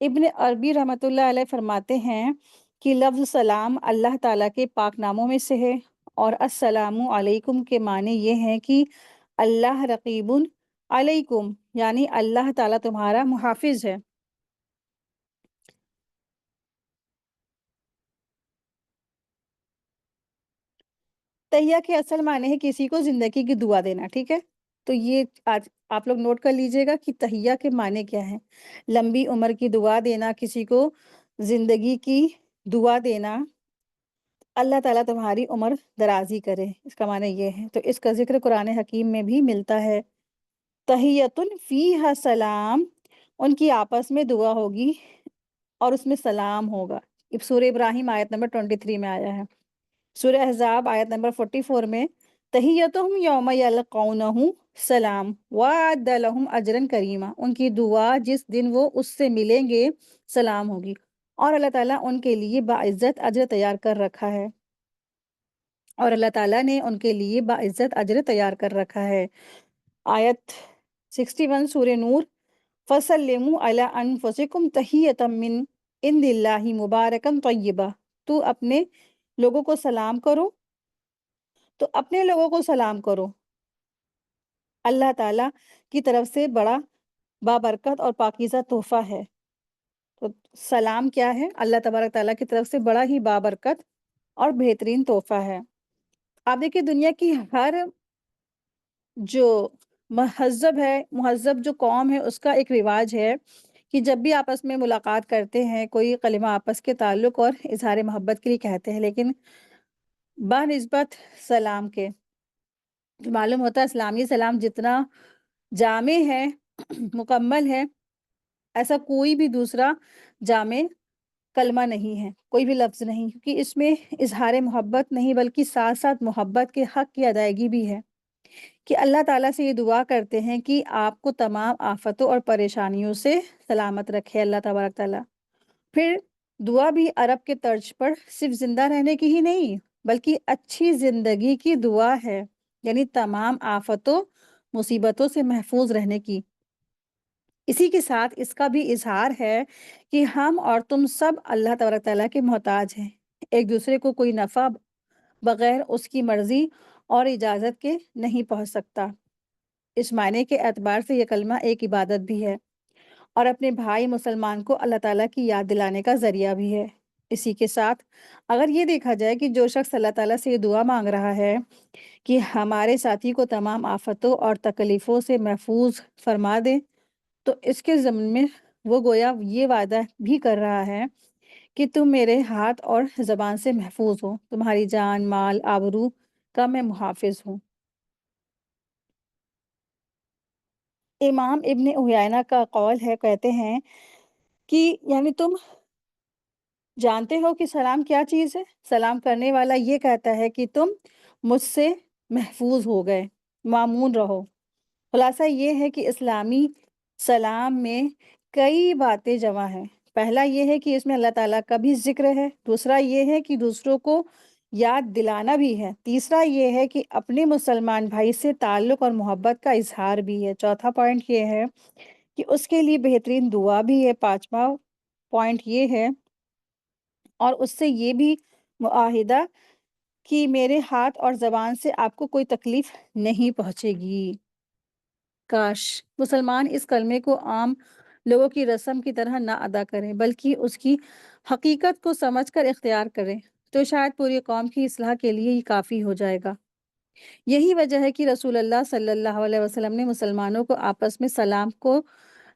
Speaker 1: ابن عربی رحمۃ اللہ علیہ فرماتے ہیں کہ لفظ سلام اللہ تعالیٰ کے پاک ناموں میں سے ہے، اور السلام علیکم کے معنی یہ ہیں کہ اللہ رقیب علیکم، یعنی اللہ تعالیٰ تمہارا محافظ ہے۔ تحیہ کے اصل معنی ہے کسی کو زندگی کی دعا دینا، ٹھیک ہے؟ تو یہ آج آپ لوگ نوٹ کر لیجئے گا کہ تحیہ کے معنی کیا ہیں۔ لمبی عمر کی دعا دینا، کسی کو زندگی کی دعا دینا، اللہ تعالیٰ تمہاری عمر درازی کرے، اس کا معنی یہ ہے۔ تو اس کا ذکر قرآن حکیم میں بھی ملتا ہے۔ تحیتن فیہا سلام، ان کی آپس میں دعا ہوگی اور اس میں سلام ہوگا۔ سورہ ابراہیم آیت نمبر 23 میں آیا ہے۔ سورہ احزاب آیت نمبر 44 میں تحیتہم یوم یلقونہ سلام وعد لہم اجرا کریما، ان کی دعا جس دن وہ اس سے ملیں گے سلام ہوگی، اور اللہ تعالیٰ ان کے لیے باعزت اجر تیار کر رکھا ہے، اور اللہ تعالیٰ نے ان کے لیے باعزت اجر تیار کر رکھا ہے۔ آیت 61 سورہ نور، فَسَلِّمُوا عَلَىٰ أَنفُسِكُمْ تَحِيَّةً مِّنْ عِندِ اللَّهِ مُبَارَكًا طَيِّبًا، تو اپنے لوگوں کو سلام کرو، تو اپنے لوگوں کو سلام کرو، اللہ تعالیٰ کی طرف سے بڑا بابرکت اور پاکیزہ تحفہ ہے۔ تو سلام کیا ہے؟ اللہ تبارک تعالیٰ کی طرف سے بڑا ہی بابرکت اور بہترین تحفہ ہے۔ آپ دیکھیں دنیا کی ہر جو مہذب جو قوم ہے اس کا ایک رواج ہے کہ جب بھی آپس میں ملاقات کرتے ہیں کوئی کلمہ آپس کے تعلق اور اظہار محبت کے لیے کہتے ہیں، لیکن بنسبت سلام کے معلوم ہوتا ہے اسلامی سلام جتنا جامع ہے، مکمل ہے، ایسا کوئی بھی دوسرا جامع کلمہ نہیں ہے، کوئی بھی لفظ نہیں، کیونکہ اس میں اظہار محبت نہیں بلکہ ساتھ ساتھ محبت کے حق کی ادائیگی بھی ہے، کہ اللہ تعالیٰ سے یہ دعا کرتے ہیں کہ آپ کو تمام آفتوں اور پریشانیوں سے سلامت رکھے اللہ تبارک تعالیٰ۔ پھر دعا بھی عرب کے طرز پر صرف زندہ رہنے کی ہی نہیں بلکہ اچھی زندگی کی دعا ہے، یعنی تمام آفتوں مصیبتوں سے محفوظ رہنے کی۔ اسی کے ساتھ اس کا بھی اظہار ہے کہ ہم اور تم سب اللہ تبارک تعالیٰ کے محتاج ہیں، ایک دوسرے کو کوئی نفع بغیر اس کی مرضی اور اجازت کے نہیں پہنچ سکتا۔ اس معنی کے اعتبار سے یہ کلمہ ایک عبادت بھی ہے اور اپنے بھائی مسلمان کو اللہ تعالیٰ کی یاد دلانے کا ذریعہ بھی ہے۔ اسی کے ساتھ اگر یہ دیکھا جائے کہ جو شخص اللہ تعالیٰ سے یہ دعا مانگ رہا ہے کہ ہمارے ساتھی کو تمام آفتوں اور تکلیفوں سے محفوظ فرما دے، تو اس کے ضمن میں وہ گویا یہ وعدہ بھی کر رہا ہے کہ تم میرے ہاتھ اور زبان سے محفوظ ہو، تمہاری جان، مال، آبرو کا میں محافظ ہوں۔ امام ابن عیینہ کا قول ہے، کہتے ہیں کہ یعنی تم جانتے ہو کہ سلام کیا چیز ہے؟ سلام کرنے والا یہ کہتا ہے کہ تم مجھ سے محفوظ ہو گئے، مامون رہو۔ خلاصہ یہ ہے کہ اسلامی سلام میں کئی باتیں جمع ہیں۔ پہلا یہ ہے کہ اس میں اللہ تعالیٰ کا بھی ذکر ہے، دوسرا یہ ہے کہ دوسروں کو یاد دلانا بھی ہے، تیسرا یہ ہے کہ اپنے مسلمان بھائی سے تعلق اور محبت کا اظہار بھی ہے، چوتھا پوائنٹ یہ ہے کہ اس کے لیے بہترین دعا بھی ہے، پانچواں پوائنٹ یہ ہے اور اس سے یہ بھی معاہدہ کہ میرے ہاتھ اور زبان سے آپ کو کوئی تکلیف نہیں پہنچے گی۔ کاش مسلمان اس کلمے کو عام لوگوں کی رسم کی طرح نہ ادا کریں بلکہ اس کی حقیقت کو سمجھ کر اختیار کریں، تو شاید پوری قوم کی اصلاح کے لیے یہ کافی ہو جائے گا۔ یہی وجہ ہے کہ رسول اللہ صلی اللہ علیہ وسلم نے مسلمانوں کو آپس میں سلام کو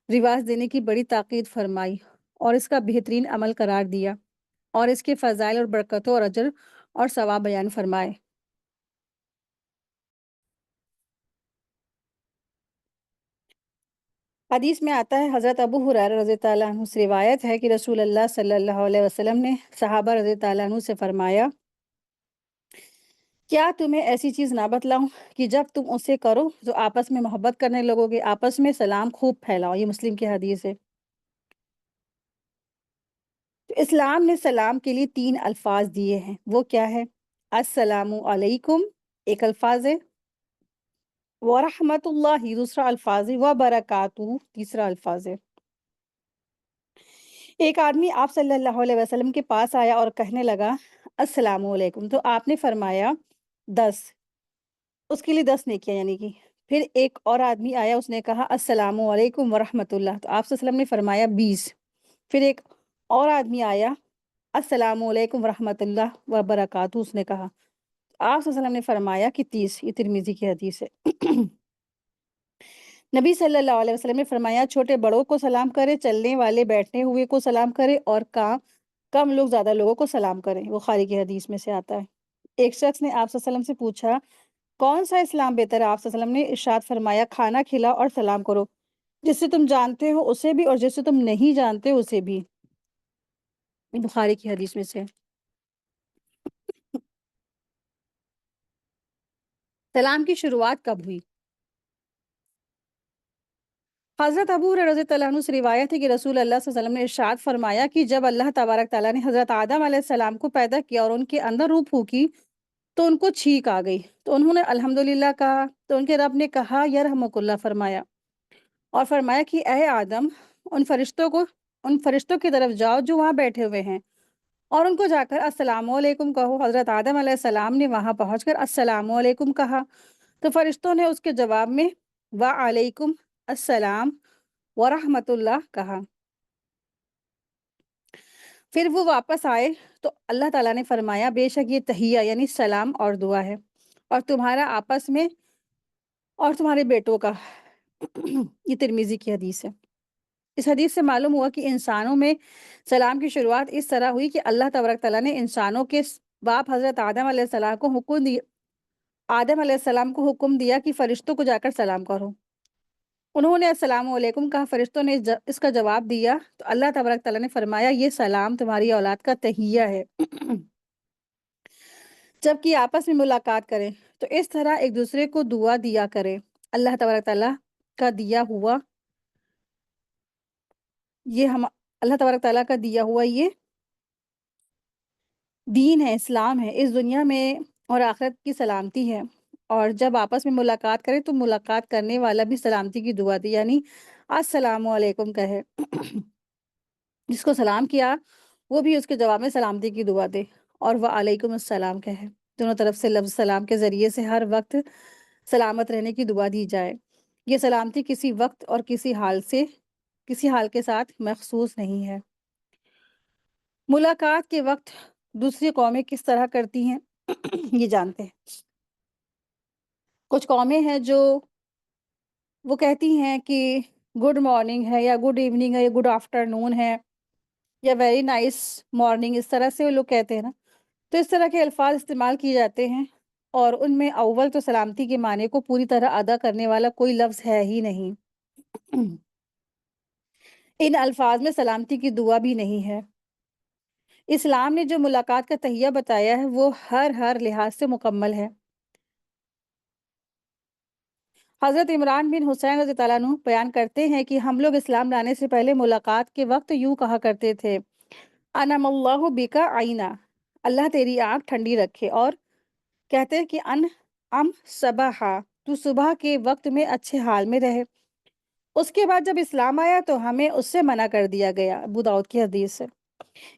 Speaker 1: رواج دینے کی بڑی تاکید فرمائی اور اس کا بہترین عمل قرار دیا اور اس کے فضائل اور برکتوں اور اجر اور ثواب بیان فرمائے۔ حدیث میں آتا ہے، حضرت ابو ہریرہ رضی اللہ عنہ سے روایت ہے کہ رسول اللہ صلی اللہ علیہ وسلم نے صحابہ رضی اللہ عنہ سے فرمایا، کیا تمہیں ایسی چیز نہ بتلاؤں کہ جب تم اسے کرو تو آپس میں محبت کرنے لگو گے، آپس میں سلام خوب پھیلاؤ۔ یہ مسلم کی حدیث ہے۔ تو اسلام نے سلام کے لیے 3 الفاظ دیے ہیں، وہ کیا ہے؟ السلام علیکم ایک الفاظ ہے، ورحمۃ اللہ دوسرا الفاظ ہے، وبرکاتہ تیسرا الفاظ ہے۔ ایک آدمی آپ صلی اللہ علیہ وسلم کے پاس آیا اور کہنے لگا السلام علیکم، تو آپ نے فرمایا 10، اس کے لیے 10 نیکیاں یعنی کہ۔ پھر ایک اور آدمی آیا، اس نے کہا السلام علیکم ورحمۃ اللہ، تو آپ صلی اللہ علیہ وسلم نے فرمایا 20۔ پھر ایک اور آدمی آیا، السلام علیکم ورحمۃ اللہ وبرکاتہ، اس نے کہا، آپ صلی اللہ علیہ وسلم نے فرمایا کہ 30۔ یہ ترمذی کی حدیث ہے۔ نبی صلی اللہ علیہ وسلم نے فرمایا، چھوٹے بڑوں کو سلام کرے، چلنے والے بیٹھنے ہوئے کو سلام کرے، اور کم لوگ زیادہ لوگوں کو سلام کریں۔ بخاری کی حدیث میں سے آتا ہے۔ ایک شخص نے آپ صلی اللہ علیہ وسلم سے پوچھا، کون سا اسلام بہتر ہے؟ آپ صلی اللہ علیہ وسلم نے ارشاد فرمایا، کھانا کھلاؤ اور سلام کرو، جس سے تم جانتے ہو اسے بھی اور جس سے تم نہیں جانتے اسے بھی۔ یہ بخاری کی حدیث میں سے۔ سلام کی شروعات کب ہوئی؟ حضرت ابو ہریرہ رضی اللہ عنہ سے روایت ہے کہ رسول اللہ صلی اللہ علیہ وسلم نے ارشاد فرمایا کہ جب اللہ تبارک تعالیٰ نے حضرت آدم علیہ السلام کو پیدا کیا اور ان کے اندر روح پھونکی تو ان کو چھینک آ گئی، تو انہوں نے الحمدللہ کہا، تو ان کے رب نے کہا یرحمک اللہ فرمایا، اور فرمایا کہ اے آدم، ان فرشتوں کی طرف جاؤ جو وہاں بیٹھے ہوئے ہیں اور ان کو جا کر السلام علیکم کہو۔ حضرت آدم علیہ السلام نے وہاں پہنچ کر السلام علیکم کہا، تو فرشتوں نے اس کے جواب میں وعلیکم السلام ورحمۃ اللہ کہا۔ پھر وہ واپس آئے تو اللہ تعالیٰ نے فرمایا، بے شک یہ تحیہ یعنی سلام اور دعا ہے، اور تمہارا آپس میں اور تمہارے بیٹوں کا۔ یہ ترمذی کی حدیث ہے۔ اس حدیث سے معلوم ہوا کہ انسانوں میں سلام کی شروعات اس طرح ہوئی کہ اللہ تبارک تعالیٰ نے انسانوں کے باپ حضرت آدم علیہ السلام کو حکم دیا کہ فرشتوں کو جا کر سلام کرو۔ انہوں نے السلام علیکم کہا، فرشتوں نے اس کا جواب دیا، تو اللہ تبارک تعالیٰ نے فرمایا، یہ سلام تمہاری اولاد کا تحیہ ہے۔ جب کہ آپس میں ملاقات کریں تو اس طرح ایک دوسرے کو دعا دیا کریں۔ اللہ تبارک تعالیٰ کا دیا ہوا یہ ہم اللہ تبارک تعالیٰ کا دیا ہوا یہ دین ہے، اسلام ہے، اس دنیا میں اور آخرت کی سلامتی ہے۔ اور جب آپس میں ملاقات کرے تو ملاقات کرنے والا بھی سلامتی کی دعا دے، یعنی السلام علیکم کہے۔ جس کو سلام کیا وہ بھی اس کے جواب میں سلامتی کی دعا دے اور وعلیکم السلام کہے۔ دونوں طرف سے لفظ سلام کے ذریعے سے ہر وقت سلامت رہنے کی دعا دی جائے۔ یہ سلامتی کسی وقت اور کسی حال کے ساتھ مخصوص نہیں ہے۔ ملاقات کے وقت دوسری قومیں کس طرح کرتی ہیں یہ جانتے ہیں۔ کچھ قومیں ہیں جو وہ کہتی ہیں کہ گڈ مارننگ ہے یا گڈ ایوننگ ہے یا گڈ آفٹر نون ہے یا ویری نائس مارننگ، اس طرح سے وہ لوگ کہتے ہیں نا، تو اس طرح کے الفاظ استعمال کیے جاتے ہیں، اور ان میں اول تو سلامتی کے معنی کو پوری طرح ادا کرنے والا کوئی لفظ ہے ہی نہیں۔ ان الفاظ میں سلامتی کی دعا بھی نہیں ہے۔ اسلام نے جو ملاقات کا تحیہ بتایا ہے وہ ہر لحاظ سے مکمل ہے۔ حضرت عمران بن حسین رضی اللہ عنہ بیان کرتے ہیں کہ ہم لوگ اسلام لانے سے پہلے ملاقات کے وقت یوں کہا کرتے تھے، انعم اللہ بکا عینا، اللہ تیری آنکھ ٹھنڈی رکھے، اور کہتے ہیں کہ ام صباحا، تو صبح کے وقت میں اچھے حال میں رہے۔ اس کے بعد جب اسلام آیا تو ہمیں اس سے منع کر دیا گیا۔ ابو داؤد کی حدیث ہے۔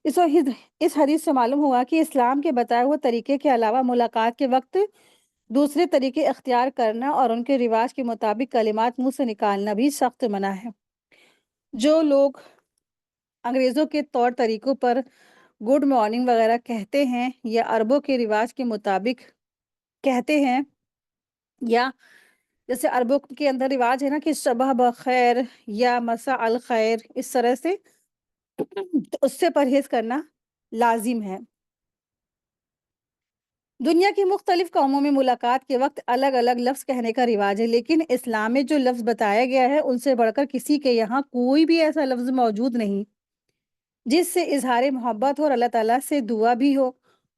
Speaker 1: اس حدیث سے معلوم ہوا کہ اسلام کے بتائے ہوئے طریقے کے علاوہ ملاقات کے وقت دوسرے طریقے اختیار کرنا اور ان کے رواج کے مطابق کلمات منہ سے نکالنا بھی سخت منع ہے۔ جو لوگ انگریزوں کے طور طریقوں پر گڈ مارننگ وغیرہ کہتے ہیں یا عربوں کے رواج کے مطابق کہتے ہیں یا جیسے عربوں کے اندر رواج ہے نا کہ صبح بخیر یا مساء الخیر، اس طرح سے تو اس سے پرہیز کرنا لازم ہے۔ دنیا کی مختلف قوموں میں ملاقات کے وقت الگ الگ لفظ کہنے کا رواج ہے، لیکن اسلام میں جو لفظ بتایا گیا ہے ان سے بڑھ کر کسی کے یہاں کوئی بھی ایسا لفظ موجود نہیں جس سے اظہار محبت ہو اور اللہ تعالیٰ سے دعا بھی ہو،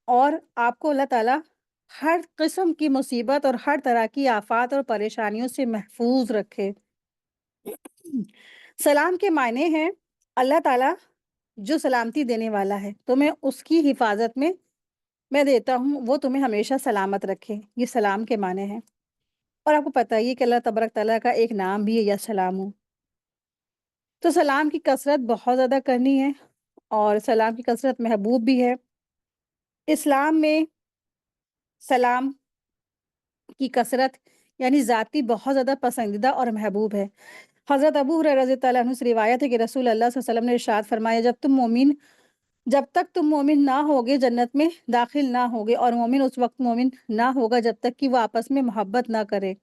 Speaker 1: اور آپ کو اللہ تعالیٰ ہر قسم کی مصیبت اور ہر طرح کی آفات اور پریشانیوں سے محفوظ رکھے۔ سلام کے معنی ہیں اللہ تعالیٰ جو سلامتی دینے والا ہے، تو میں اس کی حفاظت میں دیتا ہوں، وہ تمہیں ہمیشہ سلامت رکھے، یہ سلام کے معنی ہیں۔ اور آپ کو پتہ ہی ہے کہ اللہ تبارک تعالیٰ کا ایک نام بھی ہے یا سلام ہوں، تو سلام کی کثرت بہت زیادہ کرنی ہے، اور سلام کی کثرت محبوب بھی ہے۔ اسلام میں سلام کی کثرت یعنی ذاتی بہت زیادہ پسندیدہ اور محبوب ہے۔ حضرت ابو ہریرہ رضی اللہ عنہ سے روایت ہے کہ رسول اللہ صلی اللہ علیہ وسلم نے ارشاد فرمایا، جب تک تم مومن نہ ہوگے جنت میں داخل نہ ہوگے، اور مومن اس وقت مومن نہ ہوگا جب تک کہ وہ آپس میں محبت نہ کرے۔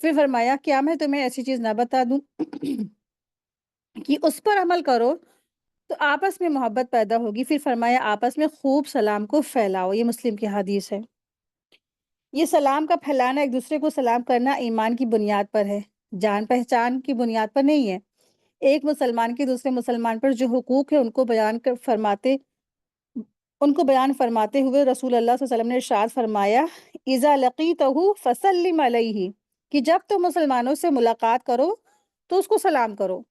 Speaker 1: پھر فرمایا، کیا میں تمہیں ایسی چیز نہ بتا دوں کہ اس پر عمل کرو تو آپس میں محبت پیدا ہوگی؟ پھر فرمایا، آپس میں خوب سلام کو پھیلاؤ، یہ مسلم کی حدیث ہے۔ یہ سلام کا پھیلانا، ایک دوسرے کو سلام کرنا ایمان کی بنیاد پر ہے، جان پہچان کی بنیاد پر نہیں ہے۔ ایک مسلمان کے دوسرے مسلمان پر جو حقوق ہے ان کو بیان فرماتے ہوئے رسول اللہ صلی اللہ علیہ وسلم نے ارشاد فرمایا، اذا لقیتہ فسلم علیہ، کہ جب تم مسلمانوں سے ملاقات کرو تو اس کو سلام کرو۔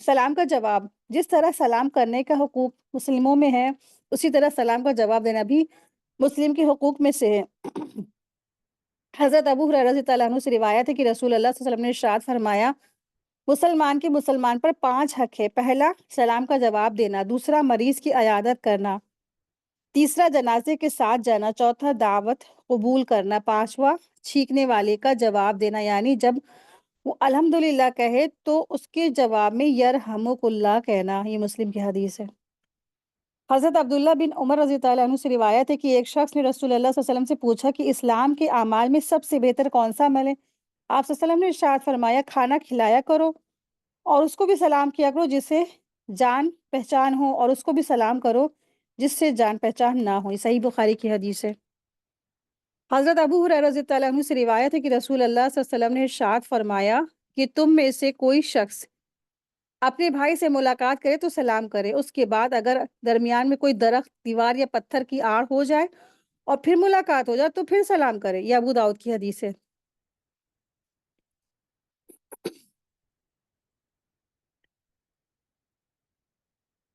Speaker 1: سلام کا جواب، جس طرح سلام کرنے کا حقوق مسلموں میں ہے، اسی طرح سلام کا جواب دینا بھی مسلم کے حقوق میں سے ہے۔ حضرت ابو ہریرہ رضی اللہ عنہ سے روایت ہے کہ رسول اللہ صلی اللہ علیہ وسلم نے ارشاد فرمایا، مسلمان کے مسلمان پر 5 حق ہے۔ پہلا، سلام کا جواب دینا، دوسرا، مریض کی عیادت کرنا، تیسرا، جنازے کے ساتھ جانا، چوتھا، دعوت قبول کرنا، پانچواں، چھینکنے والے کا جواب دینا، یعنی جب وہ الحمدللہ کہے تو اس کے جواب میں یرحمک اللہ کہنا، یہ مسلم کی حدیث ہے۔ حضرت عبداللہ بن عمر رضی اللہ عنہ سے روایت ہے کہ ایک شخص نے رسول اللہ صلی اللہ علیہ وسلم سے پوچھا کہ اسلام کے اعمال میں سب سے بہتر کون سا عمل ہے؟ آپ صلی اللہ علیہ وسلم نے ارشاد فرمایا، کھانا کھلایا کرو اور اس کو بھی سلام کیا کرو جس سے جان پہچان ہو، اور اس کو بھی سلام کرو جس سے جان پہچان نہ ہو، یہ صحیح بخاری کی حدیث ہے۔ حضرت ابو ہریرہ رضی اللہ عنہ سے روایت ہے کہ رسول اللہ صلی اللہ علیہ وسلم نے ارشاد فرمایا کہ تم میں سے کوئی شخص اپنے بھائی سے ملاقات کرے تو سلام کرے، اس کے بعد اگر درمیان میں کوئی درخت، دیوار یا پتھر کی آڑ ہو جائے اور پھر ملاقات ہو جائے تو پھر سلام کرے، یہ ابو داؤد کی حدیث ہے۔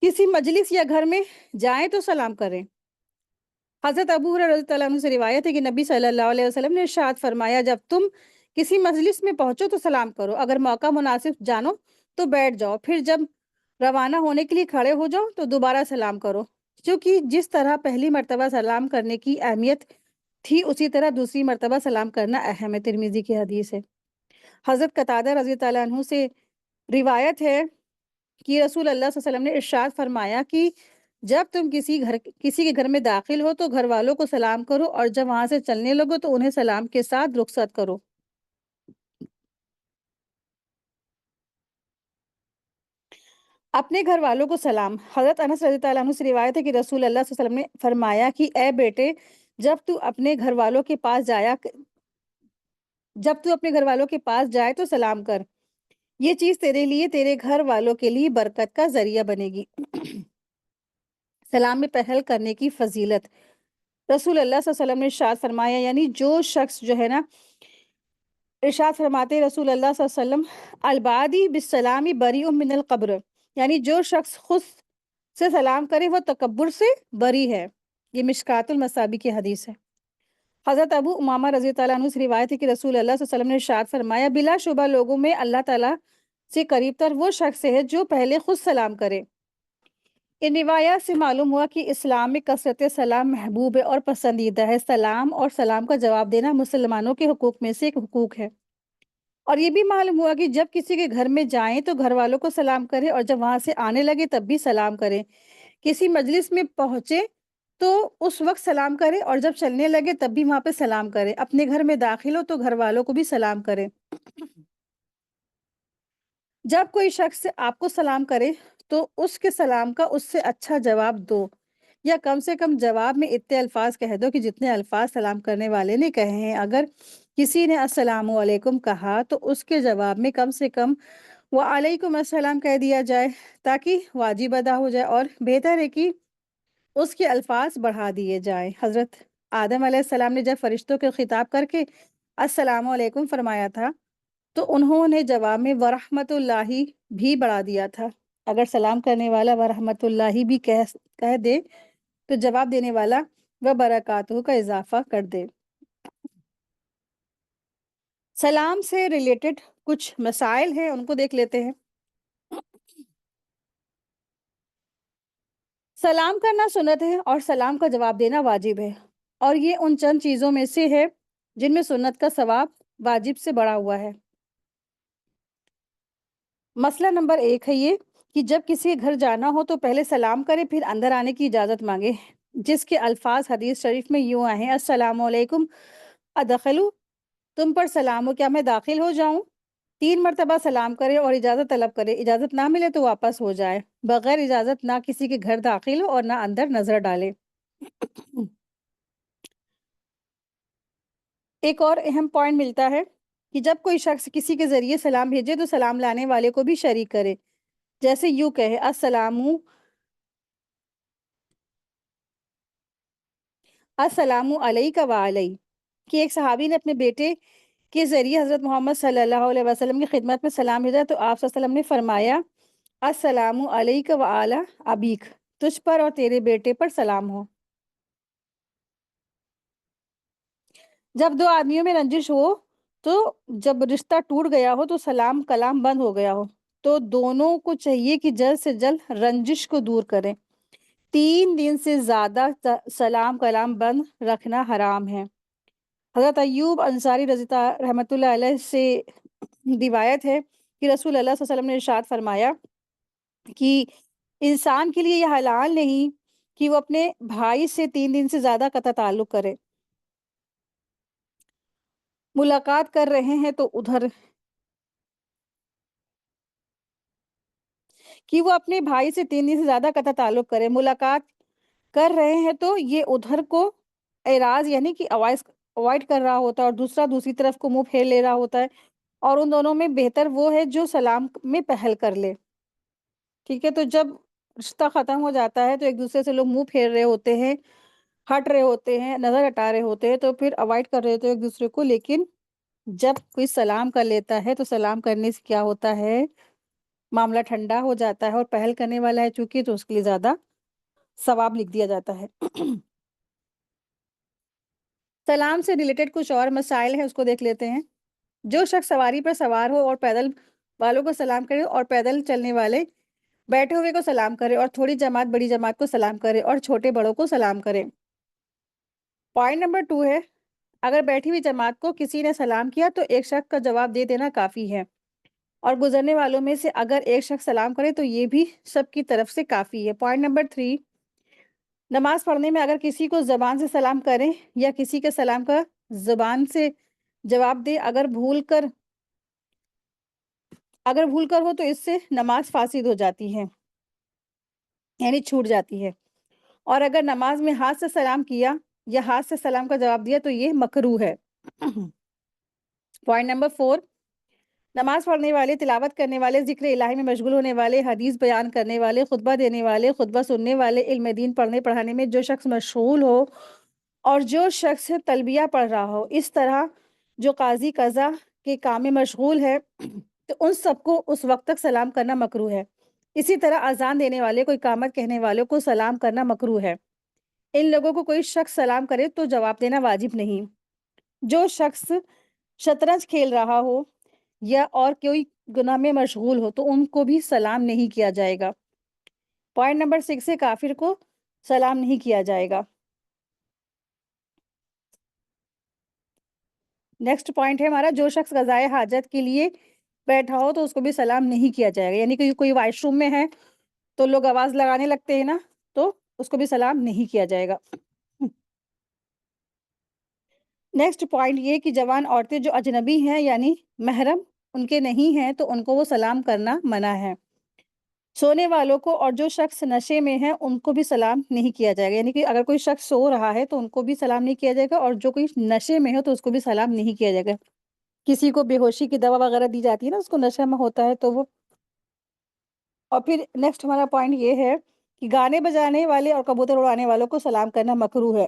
Speaker 1: کسی مجلس یا گھر میں جائیں تو سلام کریں۔ حضرت ابو ہریرہ رضی اللہ عنہ سے روایت ہے کہ نبی صلی اللہ علیہ وسلم نے ارشاد فرمایا، جب تم کسی مجلس میں پہنچو تو سلام کرو، اگر موقع مناسب جانو تو بیٹھ جاؤ، پھر جب روانہ ہونے کے لیے کھڑے ہو جاؤ تو دوبارہ سلام کرو، کیونکہ جس طرح پہلی مرتبہ سلام کرنے کی اہمیت تھی اسی طرح دوسری مرتبہ سلام کرنا اہم ہے، ترمذی کی حدیث ہے۔ حضرت قتادہ رضی اللہ عنہ سے روایت ہے کہ رسول اللہ صلی اللہ علیہ وسلم نے ارشاد فرمایا کہ جب تم کسی کے گھر میں داخل ہو تو گھر والوں کو سلام کرو، اور جب وہاں سے چلنے لگو تو انہیں سلام کے ساتھ رخصت کرو۔ اپنے گھر والوں کو سلام، حضرت انس رضی اللہ عنہ سے روایت ہے کہ رسول اللہ صلی اللہ علیہ وسلم نے فرمایا کہ اے بیٹے، جب تو اپنے گھر والوں کے پاس جائے تو سلام کر، یہ چیز تیرے لیے تیرے گھر والوں کے لیے برکت کا ذریعہ بنے گی۔ سلام میں پہل کرنے کی فضیلت، رسول اللہ صلی اللہ علیہ وسلم نے ارشاد فرمایا، یعنی جو شخص جو ہے نا، ارشاد فرماتے رسول اللہ صلی اللہ علیہ وسلم، البادی بالسلام بریء من القبر، یعنی جو شخص خود سے سلام کرے وہ تکبر سے بری ہے، یہ مشکات المصابیح کی حدیث ہے۔ حضرت ابو امامہ رضی اللہ عنہ سے روایت ہے کہ رسول اللہ صلی اللہ علیہ وسلم نے ارشاد فرمایا، بلا شبہ لوگوں میں اللہ تعالیٰ سے قریب تر وہ شخص ہے جو پہلے خود سلام کرے۔ ان روایات سے معلوم ہوا کہ اسلام میں کثرت سلام محبوب ہے اور پسندیدہ ہے۔ سلام اور سلام کا جواب دینا مسلمانوں کے حقوق میں سے ایک حقوق ہے، اور یہ بھی معلوم ہوا کہ جب کسی کے گھر میں جائیں تو گھر والوں کو سلام کریں، اور جب وہاں سے آنے لگے تب بھی سلام کریں۔ کسی مجلس میں پہنچے تو اس وقت سلام کرے اور جب چلنے لگے تب بھی وہاں پہ سلام کرے۔ اپنے گھر میں داخل ہو تو گھر والوں کو بھی سلام کرے۔ جب کوئی شخص آپ کو سلام کرے تو اس کے سلام کا اس سے اچھا جواب دو، یا کم سے کم جواب میں اتنے الفاظ کہہ دو کہ جتنے الفاظ سلام کرنے والے نے کہے ہیں۔ اگر کسی نے السلام علیکم کہا تو اس کے جواب میں کم سے کم وعلیکم السلام کہہ دیا جائے، تاکہ واجب ادا ہو جائے، اور بہتر ہے کہ اس کے الفاظ بڑھا دیے جائیں۔ حضرت آدم علیہ السلام نے جب فرشتوں کے خطاب کر کے السلام علیکم فرمایا تھا تو انہوں نے جواب میں ورحمت اللہ بھی بڑھا دیا تھا۔ اگر سلام کرنے والا ورحمت اللہ بھی کہہ دے تو جواب دینے والا وبرکاتہ کا اضافہ کر دے۔ سلام سے ریلیٹڈ کچھ مسائل ہیں، ان کو دیکھ لیتے ہیں۔ سلام کرنا سنت ہے اور سلام کا جواب دینا واجب ہے، اور یہ ان چند چیزوں میں سے ہے جن میں سنت کا ثواب واجب سے بڑا ہوا ہے۔ مسئلہ نمبر 1 ہے یہ کہ جب کسی کے گھر جانا ہو تو پہلے سلام کرے، پھر اندر آنے کی اجازت مانگے، جس کے الفاظ حدیث شریف میں یوں آئے ہیں: السلام علیکم ادخلو، تم پر سلام ہو، کیا میں داخل ہو جاؤں؟ 3 مرتبہ سلام کرے اور اجازت طلب کرے، اجازت نہ ملے تو واپس ہو جائے، بغیر اجازت نہ کسی کے گھر داخل ہو اور نہ اندر نظر ڈالے۔ ایک اور اہم پوائنٹ ملتا ہے کہ جب کوئی شخص کسی کے ذریعے سلام بھیجے تو سلام لانے والے کو بھی شریک کرے، جیسے یوں کہے: السلام علیک وعلی، کہ ایک صحابی نے اپنے بیٹے کے ذریعے حضرت محمد صلی اللہ علیہ وسلم کی خدمت میں سلام بھیجا تو آپ صلی اللہ علیہ وسلم نے فرمایا: السلام علیک وعلی ابیک، تجھ پر اور تیرے بیٹے پر سلام ہو۔ جب دو آدمیوں میں رنجش ہو، تو جب رشتہ ٹوٹ گیا ہو تو سلام کلام بند ہو گیا ہو تو دونوں کو چاہیے کہ جلد سے جلد رنجش کو دور کریں۔ 3 دن سے زیادہ سلام کلام بند رکھنا حرام ہے۔ حضرت ایوب انصاری رحمۃ اللہ علیہ سے روایت ہے کہ رسول اللہ صلی اللہ علیہ وسلم نے ارشاد فرمایا کہ انسان کے لیے یہ حلال نہیں کہ وہ اپنے بھائی سے 3 دن سے زیادہ قطع تعلق کرے۔ ملاقات کر رہے ہیں تو ادھر کہ وہ اپنے بھائی سے 3 دن سے زیادہ قطع تعلق کرے، ملاقات کر رہے ہیں تو یہ ادھر کو اعراض یعنی کہ اوائڈ کر رہا ہوتا ہے، اور دوسرا دوسری طرف کو منہ پھیر لے رہا ہوتا ہے، اور ان دونوں میں بہتر وہ ہے جو سلام میں پہل کر لے۔ ٹھیک ہے، تو جب رشتہ ختم ہو جاتا ہے تو ایک دوسرے سے لوگ منہ پھیر رہے ہوتے ہیں، ہٹ رہے ہوتے ہیں، نظر ہٹا رہے ہوتے ہیں، تو پھر اوائڈ کر رہے ہوتے ہیں ایک دوسرے کو۔ لیکن جب کوئی سلام کر لیتا ہے تو سلام کرنے سے کیا ہوتا ہے، معاملہ ٹھنڈا ہو جاتا ہے، اور پہل کرنے والا ہے چونکہ تو اس کے لیے زیادہ ثواب لکھ دیا جاتا ہے۔ سلام سے ریلیٹڈ کچھ اور مسائل ہیں، اس کو دیکھ لیتے ہیں۔ جو شخص سواری پر سوار ہو اور پیدل والوں کو سلام کرے، اور پیدل چلنے والے بیٹھے ہوئے کو سلام کرے، اور تھوڑی جماعت بڑی جماعت کو سلام کرے، اور چھوٹے بڑوں کو سلام کرے۔ پوائنٹ نمبر 2 ہے، اگر بیٹھی ہوئی جماعت کو کسی نے سلام کیا تو ایک شخص کا جواب دے دینا کافی ہے، اور گزرنے والوں میں سے اگر ایک شخص سلام کرے تو یہ بھی سب کی طرف سے کافی ہے۔ پوائنٹ نمبر 3، نماز پڑھنے میں اگر کسی کو زبان سے سلام کریں یا کسی کے سلام کا زبان سے جواب دے، اگر بھول کر ہو تو اس سے نماز فاسد ہو جاتی ہے، یعنی چھوٹ جاتی ہے، اور اگر نماز میں ہاتھ سے سلام کیا یا ہاتھ سے سلام کا جواب دیا تو یہ مکروہ ہے۔ پوائنٹ نمبر 4، نماز پڑھنے والے، تلاوت کرنے والے، ذکر الہی میں مشغول ہونے والے، حدیث بیان کرنے والے، خطبہ دینے والے، خطبہ سننے والے، علم دین پڑھنے پڑھانے میں جو شخص مشغول ہو، اور جو شخص تلبیہ پڑھ رہا ہو، اس طرح جو قاضی قضا کے کام میں مشغول ہے، تو ان سب کو اس وقت تک سلام کرنا مکروہ ہے۔ اسی طرح اذان دینے والے کو، اقامت کہنے والوں کو سلام کرنا مکروہ ہے۔ ان لوگوں کو کوئی شخص سلام کرے تو جواب دینا واجب نہیں۔ جو شخص شطرنج کھیل رہا ہو یا اور کوئی گناہ میں مشغول ہو تو ان کو بھی سلام نہیں کیا جائے گا۔ پوائنٹ نمبر 6 ہے، کافر کو سلام نہیں کیا جائے گا۔ نیکسٹ پوائنٹ ہے ہمارا، جو شخص قضائے حاجت کے لیے بیٹھا ہو تو اس کو بھی سلام نہیں کیا جائے گا، یعنی کہ کوئی واش روم میں ہے تو لوگ آواز لگانے لگتے ہیں نا، تو اس کو بھی سلام نہیں کیا جائے گا۔ نیکسٹ پوائنٹ یہ کہ جوان عورتیں جو اجنبی ہیں یعنی محرم ان کے نہیں ہیں تو ان کو وہ سلام کرنا منع ہے۔ سونے والوں کو اور جو شخص نشے میں ہے ان کو بھی سلام نہیں کیا جائے گا، یعنی کہ اگر کوئی شخص سو رہا ہے تو ان کو بھی سلام نہیں کیا جائے گا، اور جو کوئی نشے میں ہو تو اس کو بھی سلام نہیں کیا جائے گا۔ کسی کو بے ہوشی کی دوا وغیرہ دی جاتی ہے نا، اس کو نشہ میں ہوتا ہے تو وہ۔ اور پھر نیکسٹ ہمارا پوائنٹ یہ ہے کہ گانے بجانے والے اور کبوتر اڑانے والوں کو سلام کرنا مکروہ ہے۔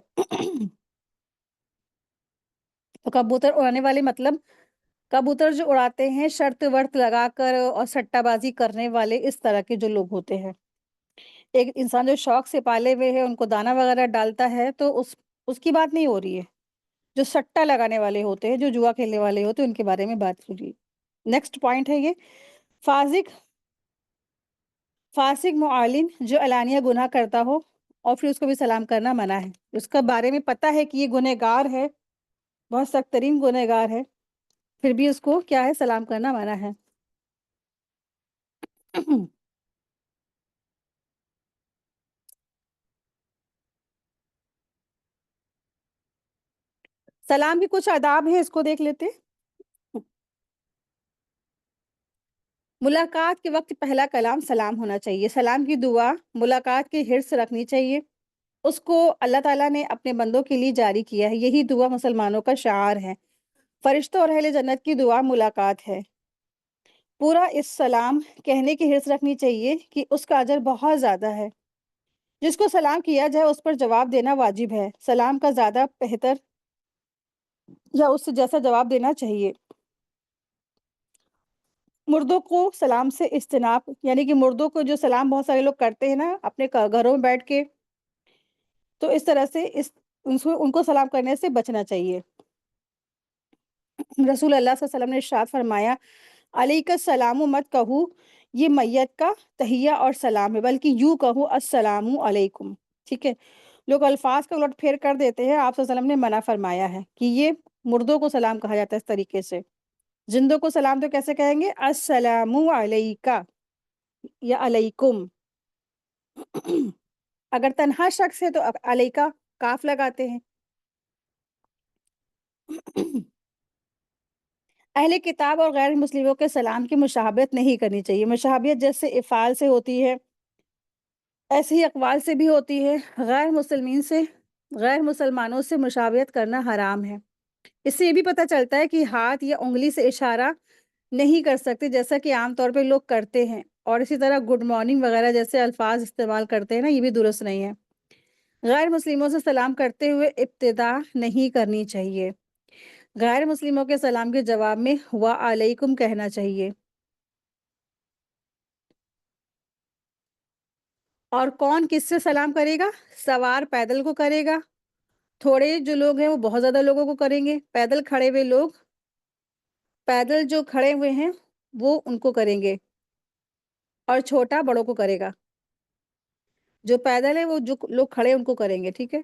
Speaker 1: تو کبوتر اڑانے والے مطلب کبوتر جو اڑاتے ہیں شرط ورط لگا کر اور سٹہ بازی کرنے والے، اس طرح کے جو لوگ ہوتے ہیں۔ ایک انسان جو شوق سے پالے ہوئے ہے، ان کو دانہ وغیرہ ڈالتا ہے تو اس کی بات نہیں ہو رہی ہے۔ جو سٹہ لگانے والے ہوتے ہیں، جو جوا کھیلنے والے ہوتے ہیں، ان کے بارے میں بات ہو رہی ہے۔ نیکسٹ پوائنٹ ہے یہ فاسق معلن جو علانیہ گناہ کرتا ہو اور پھر اس کو بھی سلام کرنا منع ہے۔ اس کا بارے میں پتہ ہے کہ یہ گنہگار ہے، بہت سخت ترین گنہگار ہے، پھر بھی اس کو کیا ہے، سلام کرنا منع ہے۔ سلام کے کچھ آداب ہیں، اس کو دیکھ لیتے ہیں۔ ملاقات کے وقت پہلا کلام سلام ہونا چاہیے۔ سلام کی دعا ملاقات کی حرص رکھنی چاہیے، اس کو اللہ تعالیٰ نے اپنے بندوں کے لیے جاری کیا ہے، یہی دعا مسلمانوں کا شعار ہے۔ فرشتوں اور اہل جنت کی دعا ملاقات ہے۔ پورا اس سلام کہنے کی حرص رکھنی چاہیے کہ اس کا اجر بہت زیادہ ہے۔ جس کو سلام کیا جائے اس پر جواب دینا واجب ہے، سلام کا زیادہ بہتر یا اس سے جیسا جواب دینا چاہیے۔ مردوں کو سلام سے اجتناب، یعنی کہ مردوں کو جو سلام بہت سارے لوگ کرتے ہیں نا اپنے گھروں میں بیٹھ کے، تو اس طرح سے ان کو سلام کرنے سے بچنا چاہیے۔ رسول اللہ صلی اللہ علیہ وسلم نے ارشاد فرمایا، علیک السلام مت کہو یہ میت کا تحیہ اور سلام ہے، بلکہ یوں کہو السلام علیکم۔ ٹھیک ہے، لوگ الفاظ کا الٹ پھیر کر دیتے ہیں، آپ صلی اللہ علیہ وسلم نے منع فرمایا ہے کہ یہ مردوں کو سلام کہا جاتا ہے اس طریقے سے۔ زندوں کو سلام تو کیسے کہیں گے، السلام علیکہ یا علیکم۔ اگر تنہا شخص ہے تو علیکہ کاف لگاتے ہیں۔ اہل کتاب اور غیر مسلموں کے سلام کی مشابہت نہیں کرنی چاہیے۔ مشابہت جیسے افعال سے ہوتی ہے ایسے ہی اقوال سے بھی ہوتی ہے۔ غیر مسلمانوں سے مشابہت کرنا حرام ہے۔ اس سے یہ بھی پتہ چلتا ہے کہ ہاتھ یا انگلی سے اشارہ نہیں کر سکتے جیسا کہ عام طور پہ لوگ کرتے ہیں، اور اسی طرح گڈ مارننگ وغیرہ جیسے الفاظ استعمال کرتے ہیں نا، یہ بھی درست نہیں ہے۔ غیر مسلموں سے سلام کرتے ہوئے ابتدا نہیں کرنی چاہیے۔ غیر مسلموں کے سلام کے جواب میں وعلیکم کہنا چاہیے۔ اور کون کس سے سلام کرے گا، سوار پیدل کو کرے گا، تھوڑے جو لوگ ہیں وہ بہت زیادہ لوگوں کو کریں گے، پیدل جو کھڑے ہوئے ہیں وہ ان کو کریں گے، اور چھوٹا بڑوں کو کرے گا۔ جو پیدل ہے وہ جو لوگ کھڑے ان کو کریں گے، ٹھیک ہے۔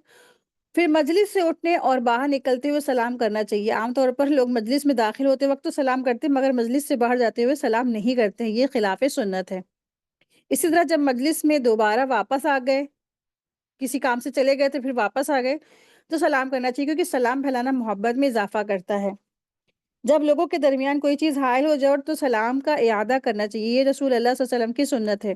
Speaker 1: پھر مجلس سے اٹھنے اور باہر نکلتے ہوئے سلام کرنا چاہیے۔ عام طور پر لوگ مجلس میں داخل ہوتے وقت تو سلام کرتے ہیں، مگر مجلس سے باہر جاتے ہوئے سلام نہیں کرتے ہیں، یہ خلاف سنت ہے۔ اسی طرح جب مجلس میں دوبارہ واپس آ گئے، کسی کام سے چلے گئے تو پھر واپس آ گئے تو سلام کرنا چاہیے، کیونکہ سلام پھیلانا محبت میں اضافہ کرتا ہے۔ جب لوگوں کے درمیان کوئی چیز حائل ہو جائے تو سلام کا اعادہ کرنا چاہیے، یہ رسول اللہ صلی اللہ علیہ وسلم کی سنت ہے۔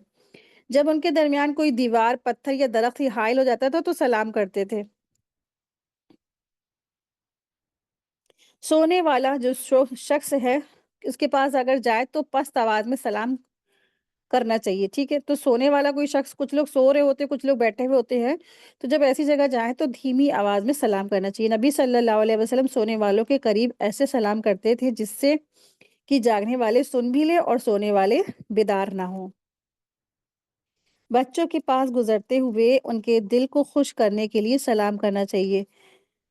Speaker 1: جب ان کے درمیان کوئی دیوار، پتھر یا درخت حائل ہو جاتا تھا تو سلام کرتے تھے۔ سونے والا جو شخص ہے اس کے پاس اگر جائے تو پست آواز میں سلام کرنا چاہیے، ٹھیک ہے۔ تو سونے والا کوئی شخص، کچھ لوگ سو رہے ہوتے، کچھ لوگ بیٹھے ہوئے ہوتے ہیں، تو جب ایسی جگہ جائیں تو دھیمی آواز میں سلام کرنا چاہیے۔ نبی صلی اللہ علیہ وسلم سونے والوں کے قریب ایسے سلام کرتے تھے جس سے کہ جاگنے والے سن بھی لیں اور سونے والے بیدار نہ ہوں۔ بچوں کے پاس گزرتے ہوئے ان کے دل کو خوش کرنے کے لیے سلام کرنا چاہیے۔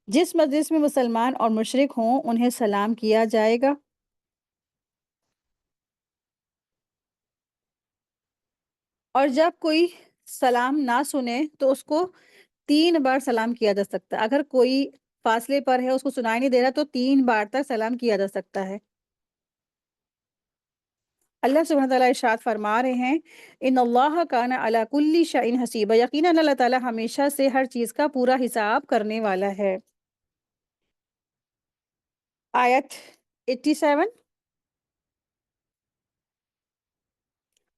Speaker 1: جس مجلس میں مسلمان اور مشرک ہوں انہیں سلام کیا جائے گا، اور جب کوئی سلام نہ سنے تو اس کو 3 بار سلام کیا جا سکتا ہے۔ اگر کوئی فاصلے پر ہے، اس کو سنائی نہیں دے رہا، تو 3 بار تک سلام کیا جا سکتا ہے۔ اللہ سبحانہ تعالیٰ ارشاد فرما رہے ہیں، ان اللہ کان علی کل شیء حسیبا، یقیناً اللہ تعالیٰ ہمیشہ سے ہر چیز کا پورا حساب کرنے والا ہے۔ آیت 87،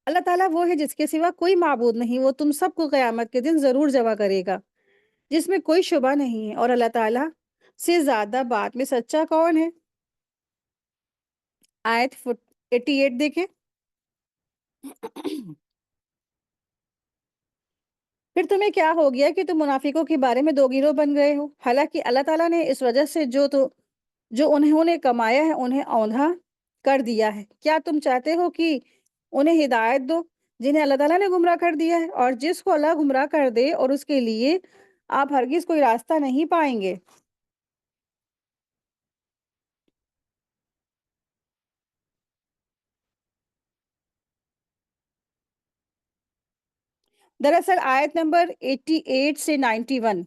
Speaker 1: اللہ تعالیٰ وہ ہے جس کے سوا کوئی معبود نہیں، وہ تم سب کو قیامت کے دن ضرور جمع کرے گا، جس میں کوئی شبہ نہیں ہے، اور اللہ تعالیٰ سے زیادہ بات میں سچا کون ہے؟ آیت 88 دیکھیں۔ پھر تمہیں کیا ہو گیا کہ تم منافقوں کے بارے میں دو گروہ بن گئے ہو، حالانکہ اللہ تعالیٰ نے اس وجہ سے جو انہوں نے کمایا ہے انہیں اوندھا کر دیا ہے۔ کیا تم چاہتے ہو کہ انہیں ہدایت دو جنہیں اللہ تعالیٰ نے گمراہ کر دیا ہے؟ اور جس کو اللہ گمراہ کر دے اور اس کے لیے آپ ہرگز کوئی راستہ نہیں پائیں گے۔ دراصل آیت نمبر 88 سے 91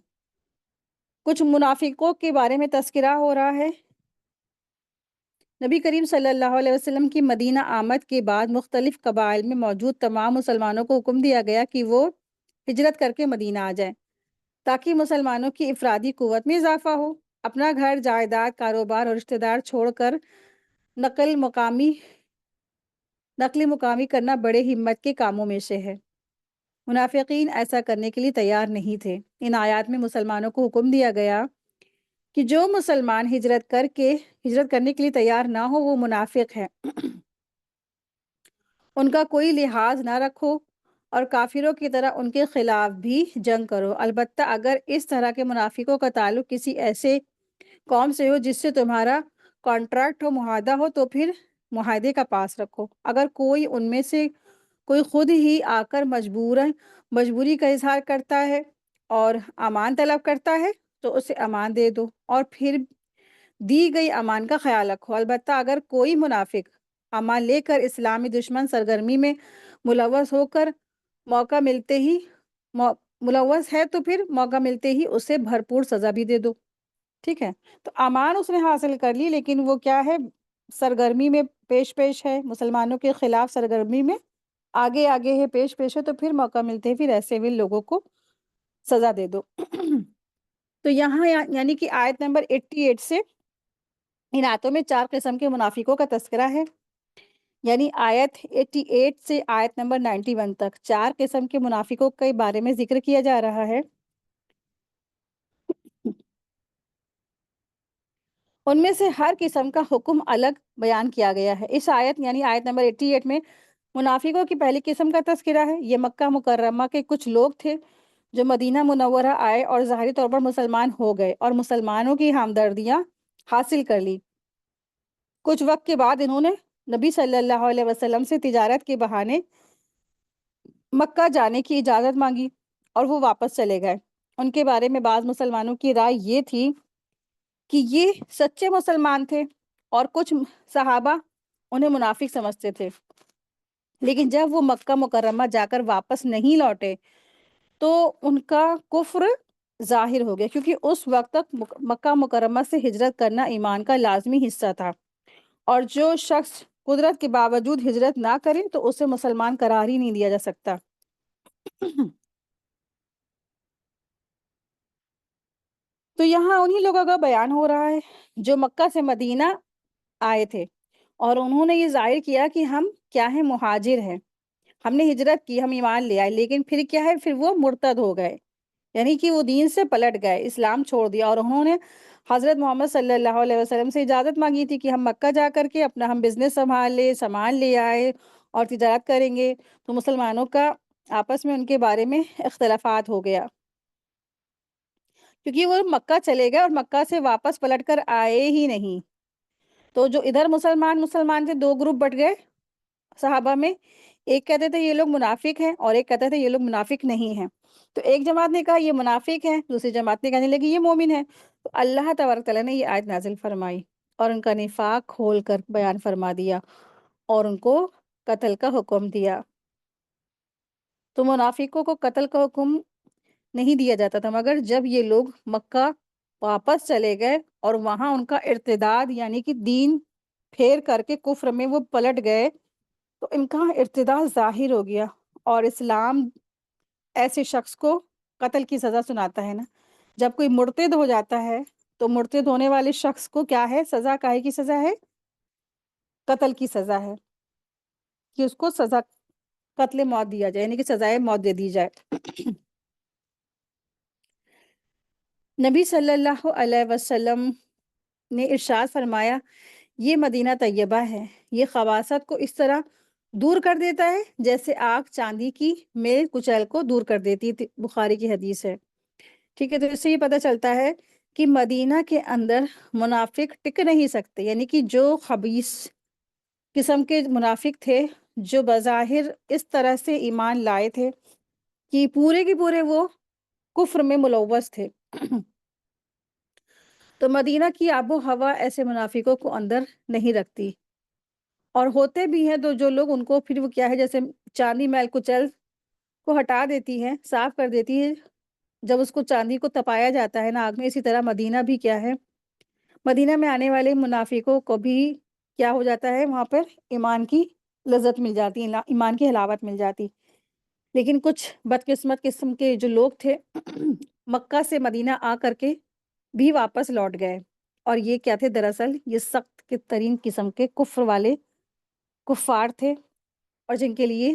Speaker 1: کچھ منافقوں کے بارے میں تذکرہ ہو رہا ہے۔ نبی کریم صلی اللہ علیہ وسلم کی مدینہ آمد کے بعد مختلف قبائل میں موجود تمام مسلمانوں کو حکم دیا گیا کہ وہ ہجرت کر کے مدینہ آ جائیں تاکہ مسلمانوں کی افرادی قوت میں اضافہ ہو۔ اپنا گھر، جائیداد، کاروبار اور رشتہ دار چھوڑ کر نقل مقامی کرنا بڑے ہمت کے کاموں میں سے ہے۔ منافقین ایسا کرنے کے لیے تیار نہیں تھے۔ ان آیات میں مسلمانوں کو حکم دیا گیا کہ جو مسلمان ہجرت کرنے کے لیے تیار نہ ہو وہ منافق ہے۔ ان کا کوئی لحاظ نہ رکھو اور کافروں کی طرح ان کے خلاف بھی جنگ کرو، البتہ اگر اس طرح کے منافقوں کا تعلق کسی ایسے قوم سے ہو جس سے تمہارا کانٹریکٹ ہو، معاہدہ ہو، تو پھر معاہدے کا پاس رکھو۔ اگر کوئی ان میں سے کوئی خود ہی آ کر مجبوری کا اظہار کرتا ہے اور امان طلب کرتا ہے تو اسے امان دے دو اور پھر دی گئی امان کا خیال رکھو۔ البتہ اگر کوئی منافق امان لے کر اسلامی دشمن سرگرمی میں ملوث ہو کر موقع ملتے ہی ملوث ہے تو پھر موقع ملتے ہی اسے بھرپور سزا بھی دے دو۔ ٹھیک ہے، تو امان اس نے حاصل کر لی لیکن وہ کیا ہے، سرگرمی میں پیش ہے، مسلمانوں کے خلاف سرگرمی میں آگے ہے، پیش ہے، تو پھر موقع ملتے ہی پھر ایسے بھی لوگوں کو سزا دے دو۔ تو یہاں یعنی کہ آیت نمبر 88 سے ان آیتوں میں 4 قسم کے منافقوں کا تذکرہ ہے، یعنی آیت 88 سے آیت نمبر 91 تک 4 قسم کے منافقوں کے بارے میں ذکر کیا جا رہا ہے۔ ان میں سے ہر قسم کا حکم الگ بیان کیا گیا ہے۔ اس آیت یعنی آیت نمبر 88 میں منافقوں کی پہلی قسم کا تذکرہ ہے۔ یہ مکہ مکرمہ کے کچھ لوگ تھے جو مدینہ منورہ آئے اور ظاہری طور پر مسلمان ہو گئے اور مسلمانوں کی ہمدردیاں حاصل کر لی۔ کچھ وقت کے بعد انہوں نے نبی صلی اللہ علیہ وسلم سے تجارت کے بہانے مکہ جانے کی اجازت مانگی اور وہ واپس چلے گئے۔ ان کے بارے میں بعض مسلمانوں کی رائے یہ تھی کہ یہ سچے مسلمان تھے اور کچھ صحابہ انہیں منافق سمجھتے تھے، لیکن جب وہ مکہ مکرمہ جا کر واپس نہیں لوٹے تو ان کا کفر ظاہر ہو گیا، کیونکہ اس وقت تک مکہ مکرمہ سے ہجرت کرنا ایمان کا لازمی حصہ تھا، اور جو شخص قدرت کے باوجود ہجرت نہ کرے تو اسے مسلمان قرار ہی نہیں دیا جا سکتا۔ تو یہاں انہی لوگوں کا بیان ہو رہا ہے جو مکہ سے مدینہ آئے تھے اور انہوں نے یہ ظاہر کیا کہ ہم کیا ہیں، مہاجر ہیں، ہم نے ہجرت کی، ہم ایمان لے آئے، لیکن پھر کیا ہے، پھر وہ مرتد ہو گئے، یعنی کہ وہ دین سے پلٹ گئے، اسلام چھوڑ دیا، اور انہوں نے حضرت محمد صلی اللہ علیہ وسلم سے اجازت مانگی تھی کہ ہم مکہ جا کر کے اپنا ہم بزنس سنبھال لے، سامان لے آئے اور تجارت کریں گے۔ تو مسلمانوں کا آپس میں ان کے بارے میں اختلافات ہو گیا، کیونکہ وہ مکہ چلے گئے اور مکہ سے واپس پلٹ کر آئے ہی نہیں۔ تو جو ادھر مسلمان تھے، دو گروپ بٹ گئے صحابہ میں، ایک کہتے تھے یہ لوگ منافق ہیں اور ایک کہتے تھے یہ لوگ منافق نہیں ہیں۔ تو ایک جماعت نے کہا یہ منافق ہیں، دوسری جماعت نے کہنے لگی یہ مومن ہیں۔ تو اللہ تبارک تعالیٰ نے یہ آیت نازل فرمائی اور ان کا نفاق کھول کر بیان فرما دیا اور ان کو قتل کا حکم دیا۔ تو منافقوں کو قتل کا حکم نہیں دیا جاتا تھا، مگر جب یہ لوگ مکہ واپس چلے گئے اور وہاں ان کا ارتداد یعنی کہ دین پھیر کر کے کفر میں وہ پلٹ گئے تو ان کا ارتداد ظاہر ہو گیا، اور اسلام ایسے شخص کو قتل کی سزا سناتا ہے نا۔ جب کوئی مرتد ہو جاتا ہے تو مرتد ہونے والے شخص کو کیا ہے سزا؟ کاہے کی سزا ہے؟ قتل کی سزا ہے، کہ اس کو سزا قتل موت دیا جائے، یعنی کہ سزائے موت دے دی جائے۔ نبی صلی اللہ علیہ وسلم نے ارشاد فرمایا، یہ مدینہ طیبہ ہے، یہ خباثت کو اس طرح دور کر دیتا ہے جیسے آگ چاندی کی میل کچیل کو دور کر دیتی تھی۔ بخاری کی حدیث ہے، ٹھیک ہے۔ تو اس سے یہ پتہ چلتا ہے کہ مدینہ کے اندر منافق ٹک نہیں سکتے، یعنی کہ جو خبیث قسم کے منافق تھے، جو بظاہر اس طرح سے ایمان لائے تھے کہ پورے کے پورے وہ کفر میں ملوث تھے، تو مدینہ کی آب و ہوا ایسے منافقوں کو اندر نہیں رکھتی، اور ہوتے بھی ہیں تو جو لوگ ان کو پھر وہ کیا ہے جیسے چاندی میل کچیل کو ہٹا دیتی ہے، صاف کر دیتی ہے جب اس کو چاندی کو تپایا جاتا ہے نا آگ میں، اسی طرح مدینہ بھی کیا ہے، مدینہ میں آنے والے منافقوں کو بھی کیا ہو جاتا ہے، وہاں پر ایمان کی لذت مل جاتی، ایمان کی حلاوت مل جاتی۔ لیکن کچھ بدقسمت قسم کے جو لوگ تھے مکہ سے مدینہ آ کر کے بھی واپس لوٹ گئے، اور یہ کیا تھے؟ دراصل یہ سخت ترین قسم کے کفر والے کفار تھے، اور جن کے لیے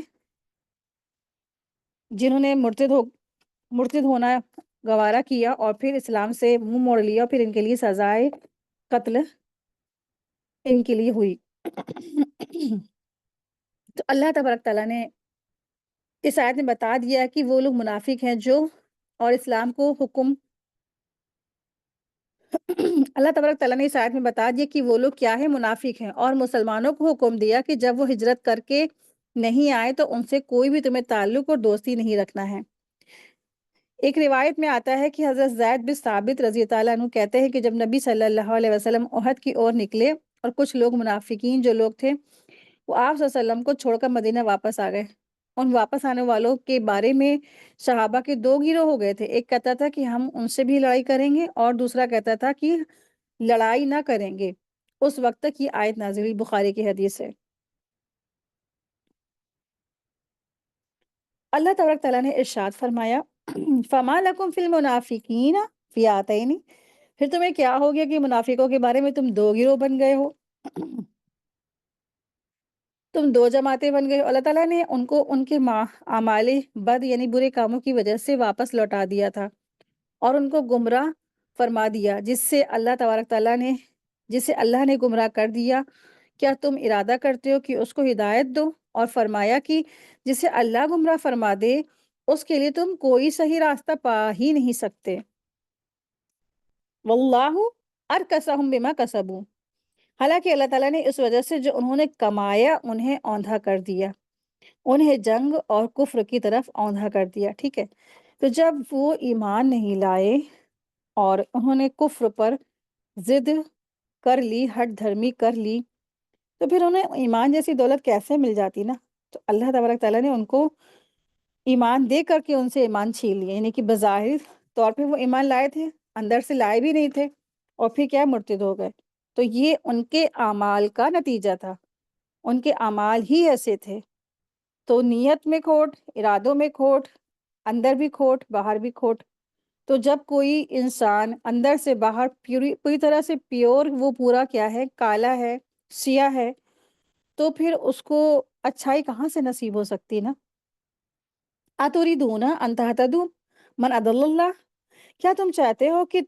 Speaker 1: جنہوں نے مرتد ہونا گوارا کیا اور پھر اسلام سے منہ موڑ لیا، پھر ان کے لیے سزائے قتل ان کے لیے ہوئی۔ تو اللہ تبارک تعالیٰ نے اس آیت میں بتا دیا کہ وہ لوگ منافق ہیں جو، اور اسلام کو حکم اللہ تبارک تعالیٰ نے اس آیت میں بتا دیا کہ وہ لوگ کیا ہے؟ منافق ہیں، اور مسلمانوں کو حکم دیا کہ جب وہ ہجرت کر کے نہیں آئے تو ان سے کوئی بھی تمہیں تعلق اور دوستی نہیں رکھنا ہے۔ ایک روایت میں آتا ہے کہ حضرت زید بن ثابت رضی اللہ عنہ کہتے ہیں کہ جب نبی صلی اللہ علیہ وسلم احد کی اور نکلے اور کچھ لوگ منافقین جو لوگ تھے وہ آپ صلی اللہ علیہ وسلم کو چھوڑ کر مدینہ واپس آ گئے۔ ان واپس آنے والوں کے بارے میں صحابہ کے دو گروہ ہو گئے تھے، ایک کہتا تھا کہ ہم ان سے بھی لڑائی کریں گے، اور دوسرا کہتا تھا کہ لڑائی نہ کریں گے۔ اس وقت تک یہ آیت نازل ہوئی، بخاری کی حدیث ہے۔ اللہ تبارک تعالیٰ نے ارشاد فرمایا، فما لکم فی المنافقین فئاتین، پھر تمہیں کیا ہو گیا کہ منافقوں کے بارے میں تم دو گروہ بن گئے ہو، تم دو جماعتیں بن گئے ہو۔ اللہ تعالیٰ نے ان کو ان کے اعمال بد یعنی برے کاموں کی وجہ سے واپس لوٹا دیا تھا، اور ان کو گمراہ فرما دیا، جسے اللہ نے گمراہ کر دیا۔ کیا تم ارادہ کرتے ہو کہ اس کو ہدایت دو؟ اور فرمایا کہ جسے اللہ گمراہ فرما دے اس کے لیے تم کوئی صحیح راستہ پا ہی نہیں سکتے۔ واللہ ارکسہم بما کسبوا، حالانکہ اللہ تعالیٰ نے اس وجہ سے جو انہوں نے کمایا انہیں اوندھا کر دیا، انہیں جنگ اور کفر کی طرف اوندھا کر دیا، ٹھیک ہے۔ تو جب وہ ایمان نہیں لائے اور انہوں نے کفر پر ضد کر لی، ہٹ دھرمی کر لی، تو پھر انہیں ایمان جیسی دولت کیسے مل جاتی نا؟ تو اللہ تبارک تعالیٰ نے ان کو ایمان دے کر کے ان سے ایمان چھین لیا، یعنی کہ بظاہر طور پہ وہ ایمان لائے تھے، اندر سے لائے بھی نہیں تھے، اور پھر کیا مرتد ہو گئے۔ تو یہ ان کے اعمال کا نتیجہ تھا، ان کے اعمال ہی ایسے تھے۔ تو نیت میں کھوٹ، ارادوں میں کھوٹ، اندر بھی کھوٹ، باہر بھی کھوٹ۔ تو جب کوئی انسان اندر سے باہر پوری طرح سے پیور، وہ پورا کیا ہے؟ کالا ہے، سیاہ ہے، تو پھر اس کو اچھائی کہاں سے نصیب ہو سکتی نا؟ اتوریدون ان تہتدوا من اضل اللہ، کیا تم چاہتے ہو کہ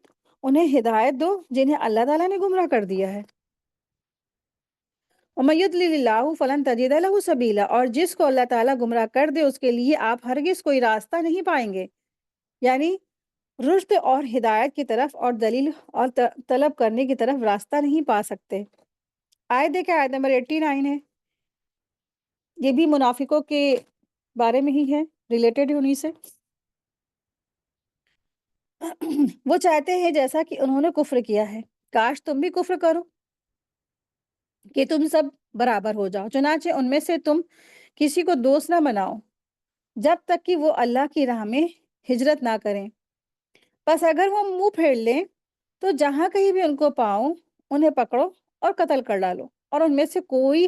Speaker 1: انہیں ہدایت دو جنہیں اللہ تعالیٰ نے گمراہ کر دیا ہے؟ وَمَن يُضْلِلِ اللَّهُ فَلَن تَجِدَ لَهُ سَبِيلًا، اور جس کو اللہ تعالیٰ گمراہ کر دے اس کے لیے آپ ہرگز کوئی راستہ نہیں پائیں گے، یعنی رشد اور ہدایت کی طرف اور دلیل اور طلب کرنے کی طرف راستہ نہیں پا سکتے۔ آیت دیکھیں، آیت نمبر 89 ہے، یہ بھی منافقوں کے بارے میں ہی ہے، ریلیٹڈ ہے انہی سے۔ وہ چاہتے ہیں جیسا کہ انہوں نے کفر کیا ہے، کاش تم بھی کفر کرو کہ تم سب برابر ہو جاؤ، چنانچہ ان میں سے تم کسی کو دوست نہ بناؤ جب تک کہ وہ اللہ کی راہ میں ہجرت نہ کریں۔ بس اگر وہ منہ پھیر لیں تو جہاں کہیں بھی ان کو پاؤ انہیں پکڑو اور قتل کر ڈالو، اور ان میں سے کوئی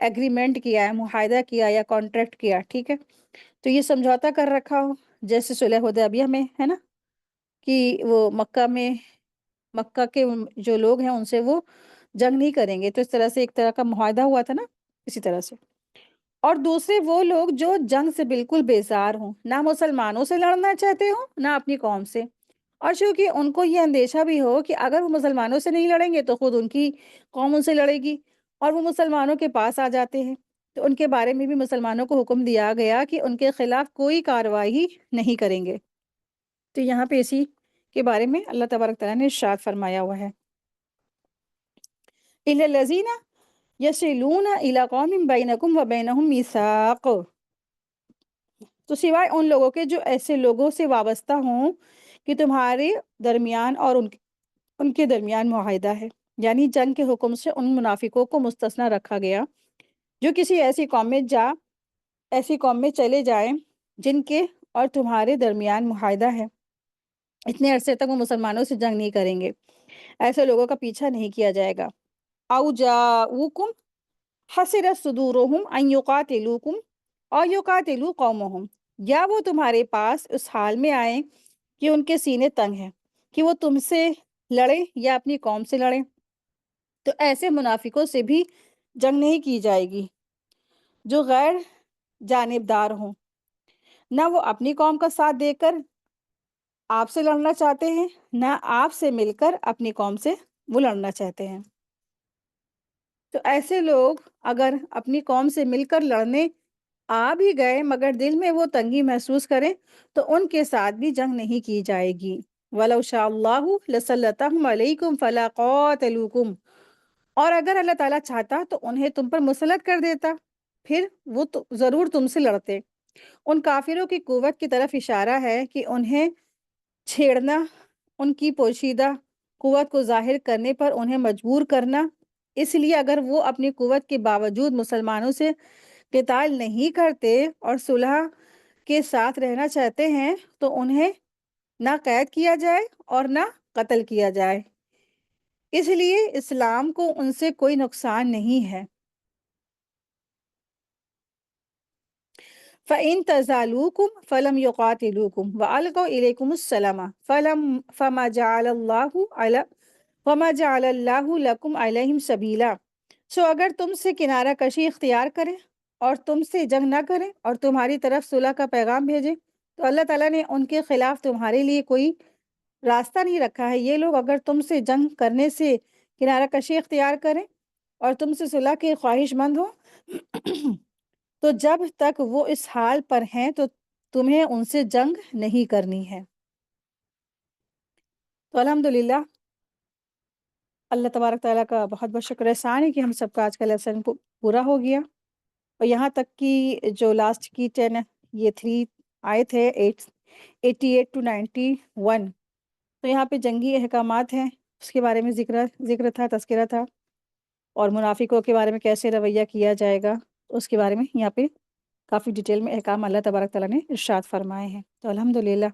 Speaker 1: ایگریمنٹ کیا ہے، معاہدہ کیا یا کانٹریکٹ کیا، ٹھیک ہے، تو یہ سمجھوتا کر رکھا ہو، جیسے صلح حدیبیہ میں ہے نا، کہ وہ مکہ کے جو لوگ ہیں ان سے وہ جنگ نہیں کریں گے، تو اس طرح سے ایک طرح کا معاہدہ ہوا تھا نا، اسی طرح سے۔ اور دوسرے وہ لوگ جو جنگ سے بالکل بیزار ہوں، نہ مسلمانوں سے لڑنا چاہتے ہوں نہ اپنی قوم سے، اور چونکہ ان کو یہ اندیشہ بھی ہو کہ اگر وہ مسلمانوں سے نہیں لڑیں گے تو خود ان کی قوم ان سے لڑے گی، اور وہ مسلمانوں کے پاس آ جاتے ہیں، تو ان کے بارے میں بھی مسلمانوں کو حکم دیا گیا کہ ان کے خلاف کوئی کارروائی نہیں کریں گے۔ تو یہاں پہ اسی کے بارے میں اللہ تبارک تعالیٰ نے ارشاد فرمایا ہوا ہے، إِلَّا الَّذِينَ يَصِلُونَ إِلَىٰ قَوْمٍ بَيْنَكُمْ وَبَيْنَهُم مِّيثَاقٌ، تو سوائے ان لوگوں کے جو ایسے لوگوں سے وابستہ ہوں کہ تمہارے درمیان اور ان کے درمیان معاہدہ ہے، یعنی جنگ کے حکم سے ان منافقوں کو مستثنی رکھا گیا جو کسی ایسی قوم میں چلے جائیں جن کے اور تمہارے درمیان معاہدہ ہے، اتنے عرصے تک وہ مسلمانوں سے جنگ نہیں کریں گے، ایسے لوگوں کا پیچھا نہیں کیا جائے گا۔ او جاؤکم حسرت صدورہم ان یقاتلوکم اور یقاتلوا قومہم، یا وہ تمہارے پاس اس حال میں آئیں کہ ان کے سینے تنگ ہیں کہ وہ تم سے لڑیں یا اپنی قوم سے لڑیں، تو ایسے منافقوں سے بھی جنگ نہیں کی جائے گی جو غیر جانبدار ہوں، نہ وہ اپنی قوم کا ساتھ دے کر آپ سے لڑنا چاہتے ہیں نہ آپ سے مل کر اپنی قوم سے وہ لڑنا چاہتے ہیں۔ تو ایسے لوگ اگر اپنی قوم سے مل کر لڑنے آ بھی گئے مگر دل میں وہ تنگی محسوس کریں تو ان کے ساتھ بھی جنگ نہیں کی جائے گی۔ وَلَوْ شَاءَ اللَّهُ لَسَلَّطَهُمْ عَلَيْكُمْ فَلَا قَاتَلُوكُمْ، اور اگر اللہ تعالیٰ چاہتا تو انہیں تم پر مسلط کر دیتا، پھر وہ ضرور تم سے لڑتے۔ ان کافروں کی قوت کی طرف اشارہ ہے کہ انہیں چھیڑنا، ان کی پوشیدہ قوت کو ظاہر کرنے پر انہیں مجبور کرنا، اس لیے اگر وہ اپنی قوت کے باوجود مسلمانوں سے قتال نہیں کرتے اور صلح کے ساتھ رہنا چاہتے ہیں تو انہیں نہ قید کیا جائے اور نہ قتل کیا جائے، اس لیے اسلام کو ان سے کوئی نقصان نہیں ہے۔ فَإِن تَزَالُوكُمْ فَلَمْ يُقَاتِلُوكُمْ وَأَلْقَوْا إِلَيْكُمُ السَّلَامَ فَمَا جَعَلَ اللَّهُ لَكُمْ عَلَيْهِمْ سَبِيلًا، سو اگر تم سے کنارہ کشی اختیار کریں اور تم سے جنگ نہ کریں اور تمہاری طرف صلح کا پیغام بھیجیں تو اللہ تعالیٰ نے ان کے خلاف تمہارے لیے کوئی راستہ نہیں رکھا ہے۔ یہ لوگ اگر تم سے جنگ کرنے سے کنارہ کشی اختیار کریں اور تم سے صلح کے خواہش مند ہوں تو جب تک وہ اس حال پر ہیں تو تمہیں ان سے جنگ نہیں کرنی ہے۔ تو الحمدللہ اللہ تبارک تعالیٰ کا بہت بہت شکر احسان ہے کہ ہم سب کا آج کا لیسن پورا ہو گیا، اور یہاں تک کی جو لاسٹ کی 10 یہ 3 آئے تھے 88 to 91، تو یہاں پہ جنگی احکامات ہیں، اس کے بارے میں ذکر تھا، تذکرہ تھا، اور منافقوں کے بارے میں کیسے رویہ کیا جائے گا اس کے بارے میں یہاں پہ کافی ڈیٹیل میں احکام اللہ تبارک تعالیٰ نے ارشاد فرمائے ہیں۔ تو الحمدللہ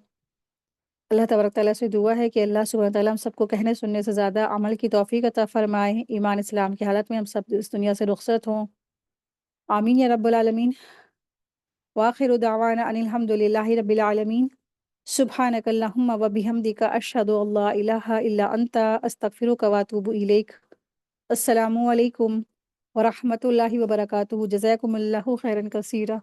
Speaker 1: اللہ تبارک تعالیٰ سے دعا ہے کہ اللہ سبحانہ تعالیٰ ہم سب کو کہنے سننے سے زیادہ عمل کی توفیق عطا فرمائے، ایمان اسلام کی حالت میں ہم سب اس دنیا سے رخصت ہوں، آمین یا رب العالمین۔ وآخر دعوانا ان الحمدللہ رب العالمین، سبحانک اللہم و بحمدک اشہد ان لا الہ الا انت استغفرک و اتوب الیک۔ السلام علیکم ورحمۃ اللہ وبرکاتہ، جزاکم اللہ خیرا کثیرا۔